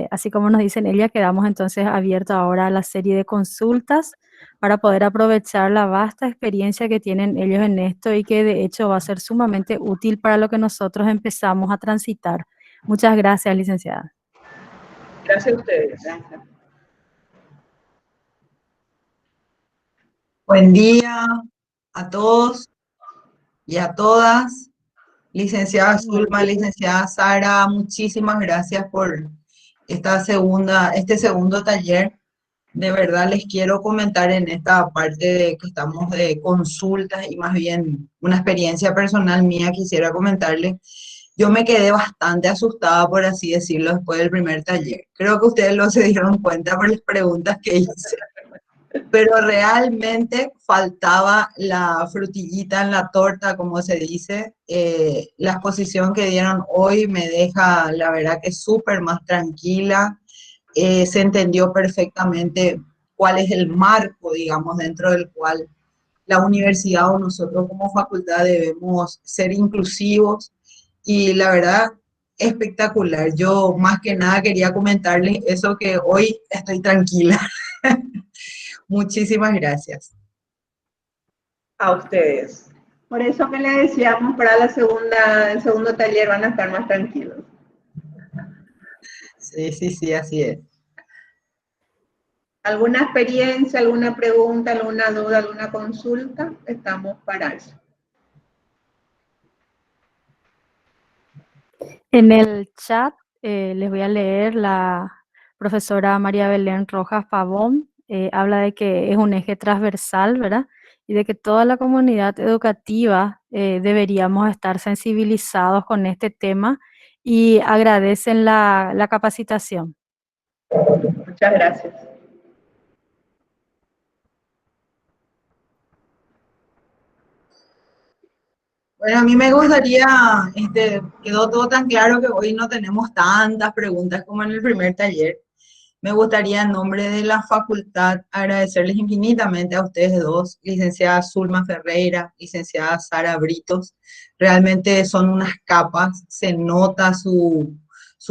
S1: Así como nos dicen ella, quedamos entonces abiertos ahora a la serie de consultas para poder aprovechar la vasta experiencia que tienen ellos en esto y que de hecho va a ser sumamente útil para lo que nosotros empezamos a transitar. Muchas gracias, licenciada.
S2: Gracias a ustedes.
S3: Gracias.
S5: Buen día a todos y a todas. Licenciada Zulma, licenciada Sara, muchísimas gracias por este segundo taller. de verdad les quiero comentar en esta parte de que estamos de consultas y más bien una experiencia personal mía, quisiera comentarles. Yo me quedé bastante asustada, por así decirlo, después del primer taller. Creo que ustedes lo se dieron cuenta por las preguntas que hice, pero realmente faltaba la frutillita en la torta, como se dice. La exposición que dieron hoy me deja, la verdad, que súper más tranquila. Se entendió perfectamente cuál es el marco, digamos, dentro del cual la universidad o nosotros como facultad debemos ser inclusivos y la verdad, espectacular. Yo más que nada quería comentarles eso, que hoy estoy tranquila. Muchísimas gracias.
S2: A ustedes.
S3: Por eso que le decíamos, para el segundo taller van a estar más tranquilos.
S5: Sí, sí, sí, así es.
S3: ¿Alguna experiencia, alguna pregunta, alguna duda, alguna consulta? Estamos para eso.
S1: En el chat les voy a leer la profesora María Belén Rojas Pavón. Habla de que es un eje transversal, ¿verdad? Y de que toda la comunidad educativa deberíamos estar sensibilizados con este tema y agradecen la capacitación.
S3: Muchas gracias.
S5: Bueno, a mí me gustaría, quedó todo tan claro que hoy no tenemos tantas preguntas como en el primer taller. Me gustaría en nombre de la facultad agradecerles infinitamente a ustedes dos, licenciada Zulma Ferreira, licenciada Sara Britos. Realmente son unas capas, se nota su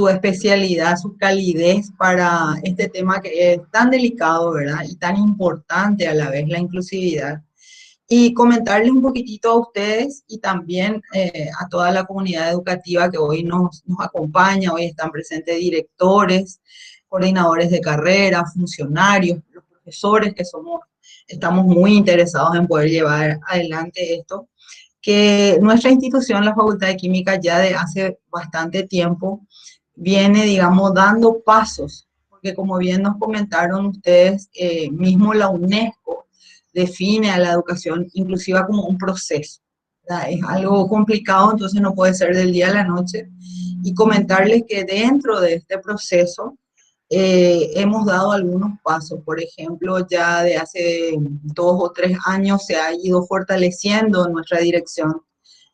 S5: especialidad, su calidez para este tema que es tan delicado, ¿verdad? Y tan importante a la vez, la inclusividad. Y comentarles un poquitito a ustedes y también a toda la comunidad educativa que hoy nos acompaña. Hoy están presentes directores, coordinadores de carrera, funcionarios, los profesores que estamos muy interesados en poder llevar adelante esto, que nuestra institución, la Facultad de Química, ya de hace bastante tiempo viene, digamos, dando pasos, porque como bien nos comentaron ustedes, mismo la UNESCO define a la educación inclusiva como un proceso, ¿verdad? Es algo complicado, entonces no puede ser del día a la noche. Y comentarles que dentro de este proceso hemos dado algunos pasos. Por ejemplo, ya de hace 2 o 3 años se ha ido fortaleciendo nuestra dirección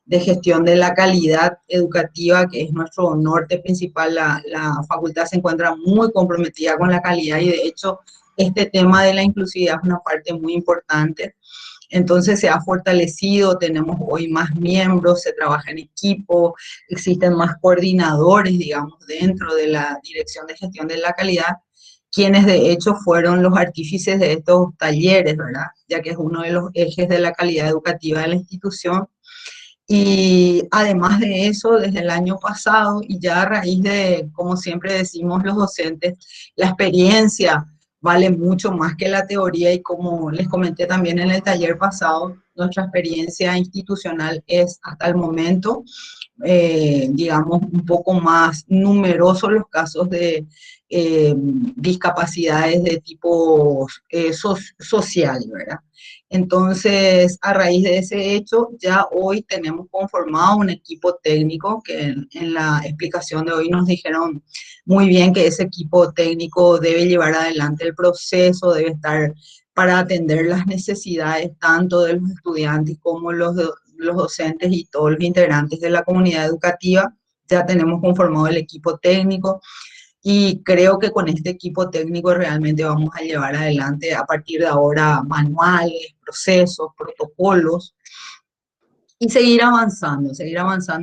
S5: de gestión de la calidad educativa, que es nuestro norte principal. La facultad se encuentra muy comprometida con la calidad y de hecho este tema de la inclusividad es una parte muy importante. Entonces se ha fortalecido, tenemos hoy más miembros, se trabaja en equipo, existen más coordinadores, digamos, dentro de la Dirección de Gestión de la Calidad, quienes de hecho fueron los artífices de estos talleres, ¿verdad? Ya que es uno de los ejes de la calidad educativa de la institución. Y además de eso, desde el año pasado, y ya a raíz de, como siempre decimos los docentes, la experiencia vale mucho más que la teoría, y como les comenté también en el taller pasado, nuestra experiencia institucional es hasta el momento, digamos, un poco más numerosos los casos de discapacidades de tipo social, ¿verdad? Entonces, a raíz de ese hecho, ya hoy tenemos conformado un equipo técnico que en la explicación de hoy nos dijeron muy bien que ese equipo técnico debe llevar adelante el proceso, debe estar para atender las necesidades tanto de los estudiantes como los docentes y todos los integrantes de la comunidad educativa. Ya tenemos conformado el equipo técnico. Y creo que con este equipo técnico realmente vamos a llevar adelante a partir de ahora manuales, procesos, protocolos y seguir avanzando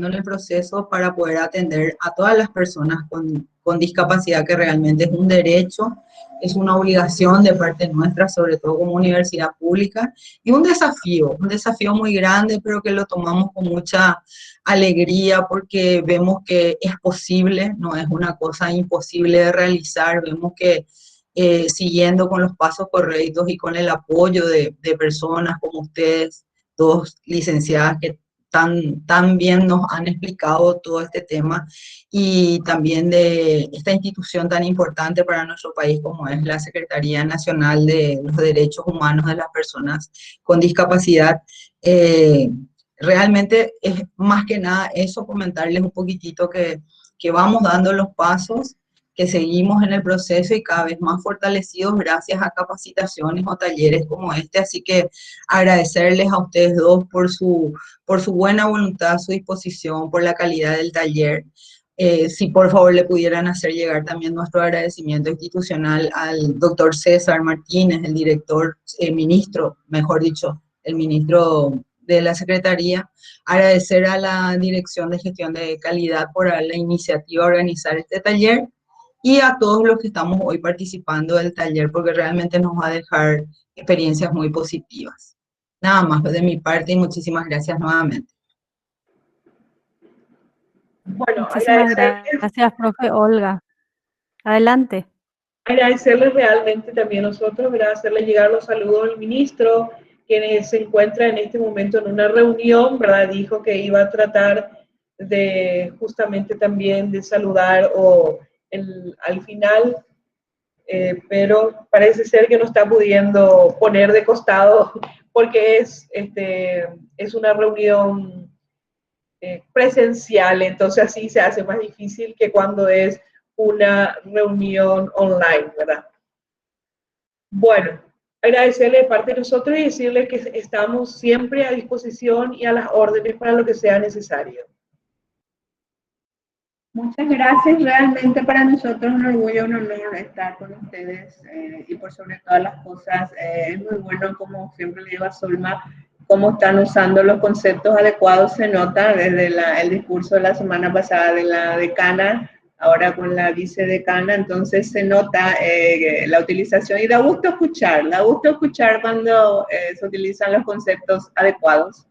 S5: en el proceso para poder atender a todas las personas con discapacidad, que realmente es un derecho, es una obligación de parte nuestra, sobre todo como universidad pública, y un desafío muy grande, pero que lo tomamos con mucha alegría porque vemos que es posible, no es una cosa imposible de realizar, vemos que siguiendo con los pasos correctos y con el apoyo de personas como ustedes, dos licenciadas que tan bien nos han explicado todo este tema y también de esta institución tan importante para nuestro país como es la Secretaría Nacional de los Derechos Humanos de las Personas con Discapacidad. Realmente es más que nada eso, comentarles un poquitito que vamos dando los pasos, que seguimos en el proceso y cada vez más fortalecidos gracias a capacitaciones o talleres como este. Así que agradecerles a ustedes dos por su buena voluntad, su disposición, por la calidad del taller. Si por favor le pudieran hacer llegar también nuestro agradecimiento institucional al doctor César Martínez, el director, ministro, mejor dicho, el ministro de la Secretaría, agradecer a la Dirección de Gestión de Calidad por la iniciativa de organizar este taller y a todos los que estamos hoy participando del taller, porque realmente nos va a dejar experiencias muy positivas. Nada más de mi parte y muchísimas gracias nuevamente.
S2: Bueno,
S1: Muchísimas
S2: agradecerles,
S1: gracias, profe Olga. Adelante.
S2: agradecerles realmente también nosotros, ¿verdad? Hacerle llegar los saludos al ministro, quien se encuentra en este momento en una reunión, ¿verdad? Dijo que iba a tratar de justamente también de saludar al final, pero parece ser que no está pudiendo poner de costado porque es una reunión presencial, entonces así se hace más difícil que cuando es una reunión online, ¿verdad? Bueno, agradecerle de parte de nosotros y decirle que estamos siempre a disposición y a las órdenes para lo que sea necesario.
S3: Muchas gracias, realmente para nosotros es un orgullo, un honor estar con ustedes y por sobre todas las cosas es muy bueno, como siempre le digo a Zulma, cómo están usando los conceptos adecuados, se nota desde el discurso de la semana pasada de la decana, ahora con la vicedecana, entonces se nota la utilización y da gusto escuchar cuando se utilizan los conceptos adecuados,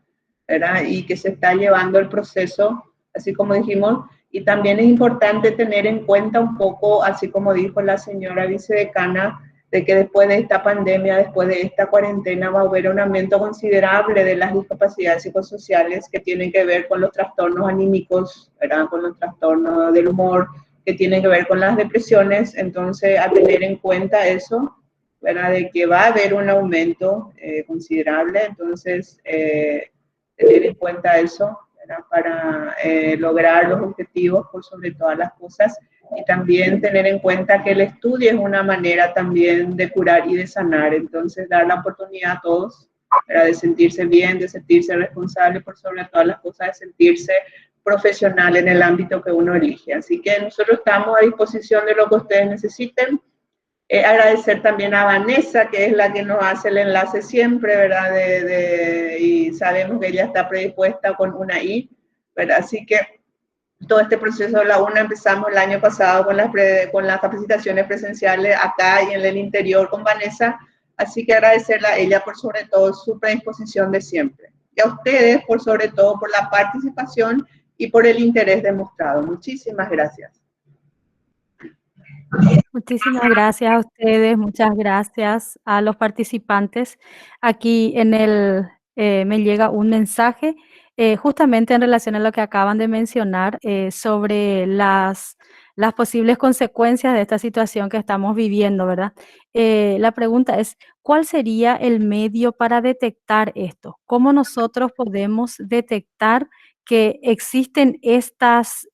S3: ¿verdad? Y que se está llevando el proceso, así como dijimos. Y también es importante tener en cuenta un poco, así como dijo la señora vicedecana, de que después de esta pandemia, después de esta cuarentena, va a haber un aumento considerable de las discapacidades psicosociales que tienen que ver con los trastornos anímicos, ¿verdad? Con los trastornos del humor, que tienen que ver con las depresiones. Entonces, a tener en cuenta eso, ¿verdad? De que va a haber un aumento considerable. Entonces, tener en cuenta eso, ¿verdad? Para lograr los objetivos por sobre todas las cosas, y también tener en cuenta que el estudio es una manera también de curar y de sanar, entonces dar la oportunidad a todos, ¿verdad? De sentirse bien, de sentirse responsable por sobre todas las cosas, de sentirse profesional en el ámbito que uno elige. Así que nosotros estamos a disposición de lo que ustedes necesiten. Agradecer también a Vanessa, que es la que nos hace el enlace siempre, ¿verdad? Y sabemos que ella está predispuesta con una I, ¿verdad? Así que todo este proceso de la UNA empezamos el año pasado con las capacitaciones presenciales acá y en el interior con Vanessa, así que agradecerle a ella por sobre todo su predisposición de siempre. Y a ustedes por sobre todo por la participación y por el interés demostrado. Muchísimas gracias.
S1: Muchísimas gracias a ustedes, muchas gracias a los participantes. Aquí me llega un mensaje justamente en relación a lo que acaban de mencionar sobre las posibles consecuencias de esta situación que estamos viviendo, ¿verdad? La pregunta es, ¿cuál sería el medio para detectar esto? ¿Cómo nosotros podemos detectar que existen estas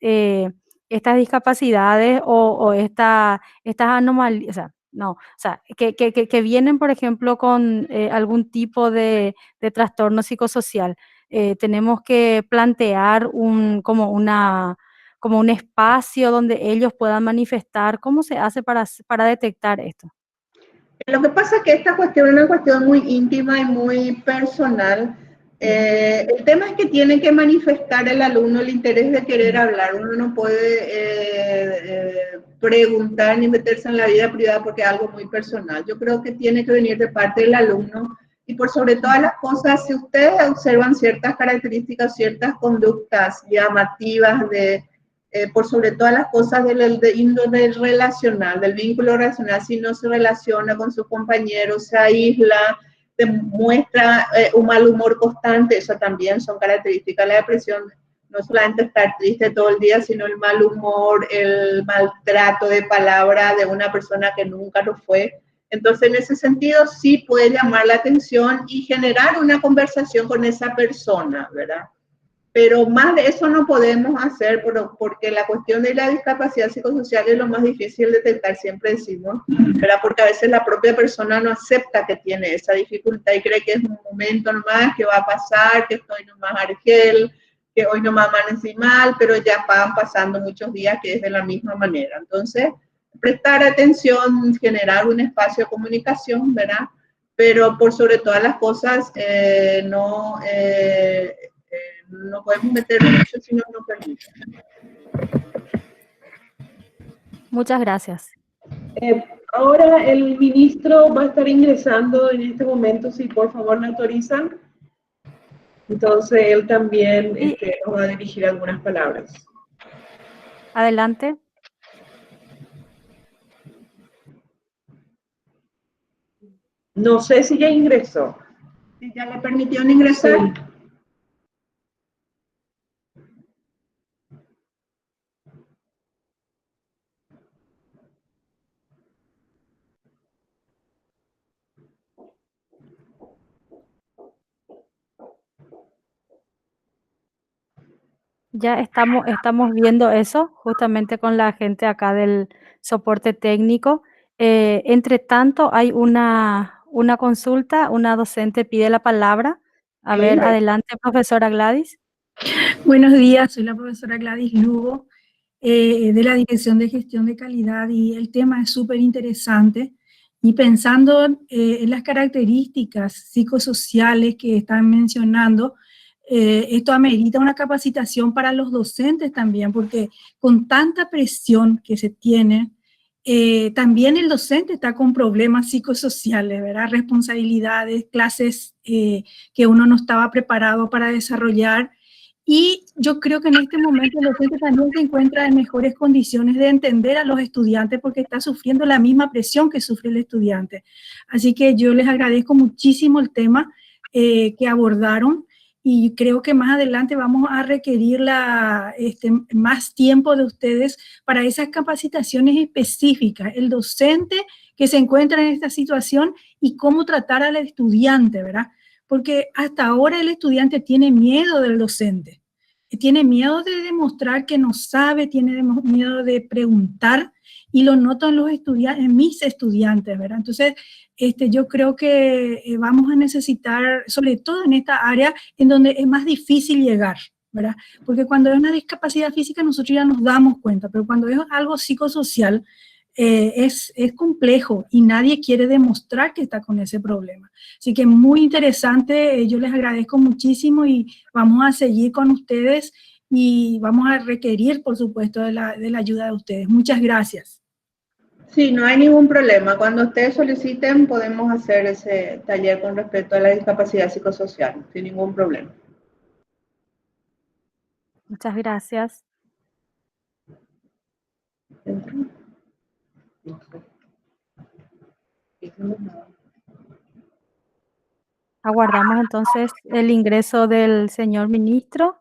S1: discapacidades o estas anomalías? O sea, no, o sea, que vienen, por ejemplo, con algún tipo de trastorno psicosocial. Tenemos que plantear como un espacio donde ellos puedan manifestar. ¿Cómo se hace para detectar esto?
S3: Lo que pasa es que esta cuestión es una cuestión muy íntima y muy personal. El tema es que tiene que manifestar el alumno el interés de querer hablar. Uno no puede preguntar ni meterse en la vida privada porque es algo muy personal. Yo creo que tiene que venir de parte del alumno y por sobre todas las cosas, si ustedes observan ciertas características, ciertas conductas llamativas por sobre todas las cosas del índole relacional, del vínculo relacional, si no se relaciona con sus compañeros, se aísla, demuestra un mal humor constante, eso también son características de la depresión, no solamente estar triste todo el día, sino el mal humor, el maltrato de palabra de una persona que nunca lo fue. Entonces, en ese sentido, sí puede llamar la atención y generar una conversación con esa persona, ¿verdad? Pero más de eso no podemos hacer porque la cuestión de la discapacidad psicosocial es lo más difícil de detectar, siempre decimos, ¿verdad? Porque a veces la propia persona no acepta que tiene esa dificultad y cree que es un momento nomás, que va a pasar, que estoy nomás argel, que hoy nomás amanecí mal, pero ya van pasando muchos días que es de la misma manera. Entonces, prestar atención, generar un espacio de comunicación, ¿verdad? Pero por sobre todas las cosas, no podemos meter mucho si no nos permite.
S1: Muchas gracias.
S2: Ahora el ministro va a estar ingresando en este momento, si por favor me autorizan. Entonces él también nos va a dirigir algunas palabras.
S1: Adelante.
S2: No sé si ya ingresó.
S3: Si ya le permitieron ingresar.
S2: Sí.
S1: Ya estamos viendo eso justamente con la gente acá del soporte técnico. Entre tanto, hay una consulta, una docente pide la palabra. A ver, adelante, profesora Gladys.
S6: Buenos días, soy la profesora Gladys Lugo, de la Dirección de Gestión de Calidad, y el tema es súper interesante. Y pensando en las características psicosociales que están mencionando, esto amerita una capacitación para los docentes también, porque con tanta presión que se tiene, también el docente está con problemas psicosociales, ¿verdad? Responsabilidades, clases que uno no estaba preparado para desarrollar. Y yo creo que en este momento el docente también se encuentra en mejores condiciones de entender a los estudiantes porque está sufriendo la misma presión que sufre el estudiante. Así que yo les agradezco muchísimo el tema que abordaron, y creo que más adelante vamos a requerir más tiempo de ustedes para esas capacitaciones específicas. El docente que se encuentra en esta situación y cómo tratar al estudiante, ¿verdad? Porque hasta ahora el estudiante tiene miedo del docente, tiene miedo de demostrar que no sabe, tiene miedo de preguntar, y lo noto en los estudiantes, en mis estudiantes, ¿verdad? Entonces, yo creo que vamos a necesitar, sobre todo en esta área en donde es más difícil llegar, ¿verdad? Porque cuando es una discapacidad física nosotros ya nos damos cuenta, pero cuando es algo psicosocial, es complejo y nadie quiere demostrar que está con ese problema. Así que muy interesante, yo les agradezco muchísimo y vamos a seguir con ustedes y vamos a requerir, por supuesto, de la ayuda de ustedes. Muchas gracias.
S3: Sí, no hay ningún problema. Cuando ustedes soliciten, podemos hacer ese taller con respecto a la discapacidad psicosocial, sin ningún problema.
S1: Muchas gracias. Aguardamos entonces el ingreso del señor ministro.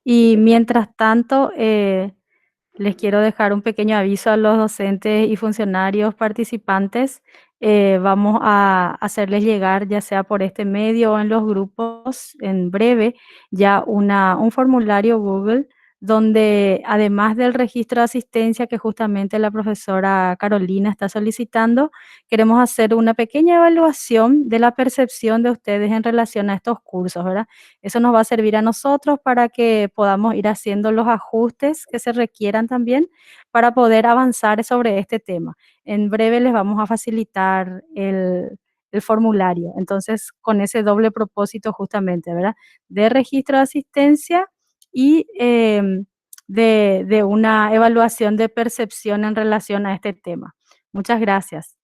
S1: Y mientras tanto, les quiero dejar un pequeño aviso a los docentes y funcionarios participantes. Vamos a hacerles llegar, ya sea por este medio o en los grupos, en breve, ya un formulario Google, donde además del registro de asistencia que justamente la profesora Carolina está solicitando, queremos hacer una pequeña evaluación de la percepción de ustedes en relación a estos cursos, ¿verdad? Eso nos va a servir a nosotros para que podamos ir haciendo los ajustes que se requieran también para poder avanzar sobre este tema. En breve les vamos a facilitar el formulario. Entonces, con ese doble propósito justamente, ¿verdad? De registro de asistencia y de una evaluación de percepción en relación a este tema. Muchas gracias.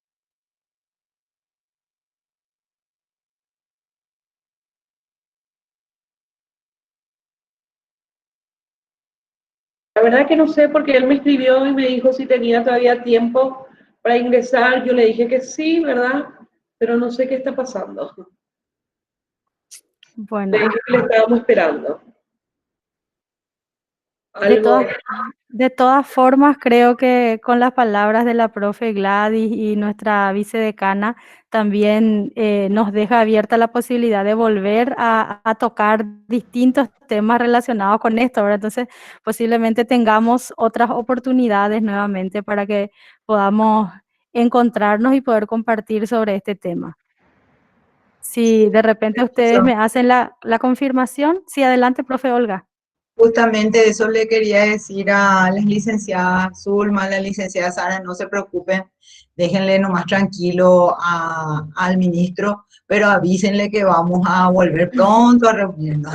S2: La verdad que no sé porque él me escribió y me dijo si tenía todavía tiempo para ingresar. Yo le dije que sí, ¿verdad? pero no sé qué está pasando.
S1: Bueno,
S2: De hecho, le estábamos esperando.
S1: de
S2: Algo.
S1: todas, de todas formas, creo que con las palabras de la profe Gladys y nuestra vicedecana también nos deja abierta la posibilidad de volver a tocar distintos temas relacionados con esto, ¿verdad? Entonces, posiblemente tengamos otras oportunidades nuevamente para que podamos encontrarnos y poder compartir sobre este tema. Si de repente ustedes me hacen la confirmación, sí, adelante, profe Olga.
S5: Justamente eso le quería decir a las licenciadas Zulma, a la licenciada Sara, no se preocupen, déjenle nomás tranquilo al ministro, pero avísenle que vamos a volver pronto a reunirnos.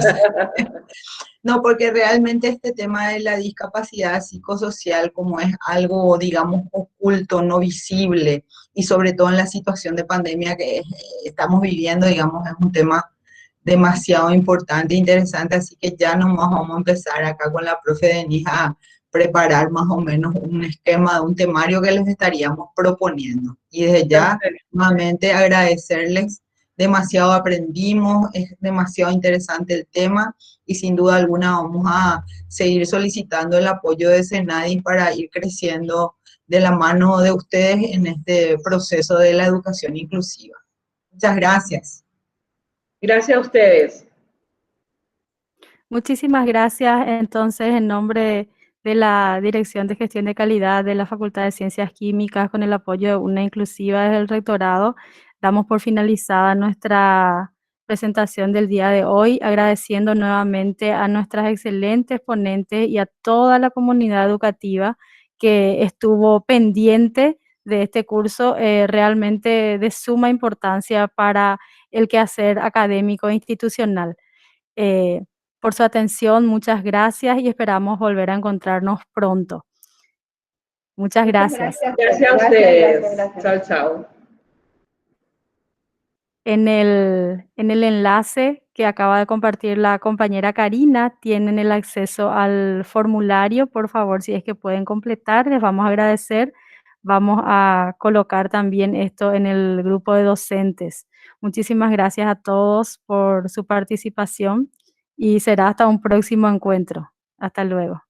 S5: No, porque realmente este tema de la discapacidad psicosocial, como es algo, digamos, oculto, no visible, y sobre todo en la situación de pandemia que estamos viviendo, digamos, es un tema demasiado importante e interesante, así que ya nomás vamos a empezar acá con la profe Denise a preparar más o menos un esquema de un temario que les estaríamos proponiendo. Y desde ya, nuevamente agradecerles, demasiado aprendimos, es demasiado interesante el tema y sin duda alguna vamos a seguir solicitando el apoyo de Senadis para ir creciendo de la mano de ustedes en este proceso de la educación inclusiva. Muchas gracias.
S2: Gracias a ustedes.
S1: Muchísimas gracias. Entonces, en nombre de la Dirección de Gestión de Calidad de la Facultad de Ciencias Químicas, con el apoyo de una inclusiva desde el rectorado, damos por finalizada nuestra presentación del día de hoy, agradeciendo nuevamente a nuestras excelentes ponentes y a toda la comunidad educativa que estuvo pendiente de este curso, realmente de suma importancia para el quehacer académico e institucional. Por su atención, muchas gracias y esperamos volver a encontrarnos pronto. Muchas gracias.
S2: Gracias a ustedes. Chao, chao.
S1: En el enlace que acaba de compartir la compañera Karina, tienen el acceso al formulario. Por favor, si es que pueden completar, les vamos a agradecer. Vamos a colocar también esto en el grupo de docentes. Muchísimas gracias a todos por su participación y será hasta un próximo encuentro. Hasta luego.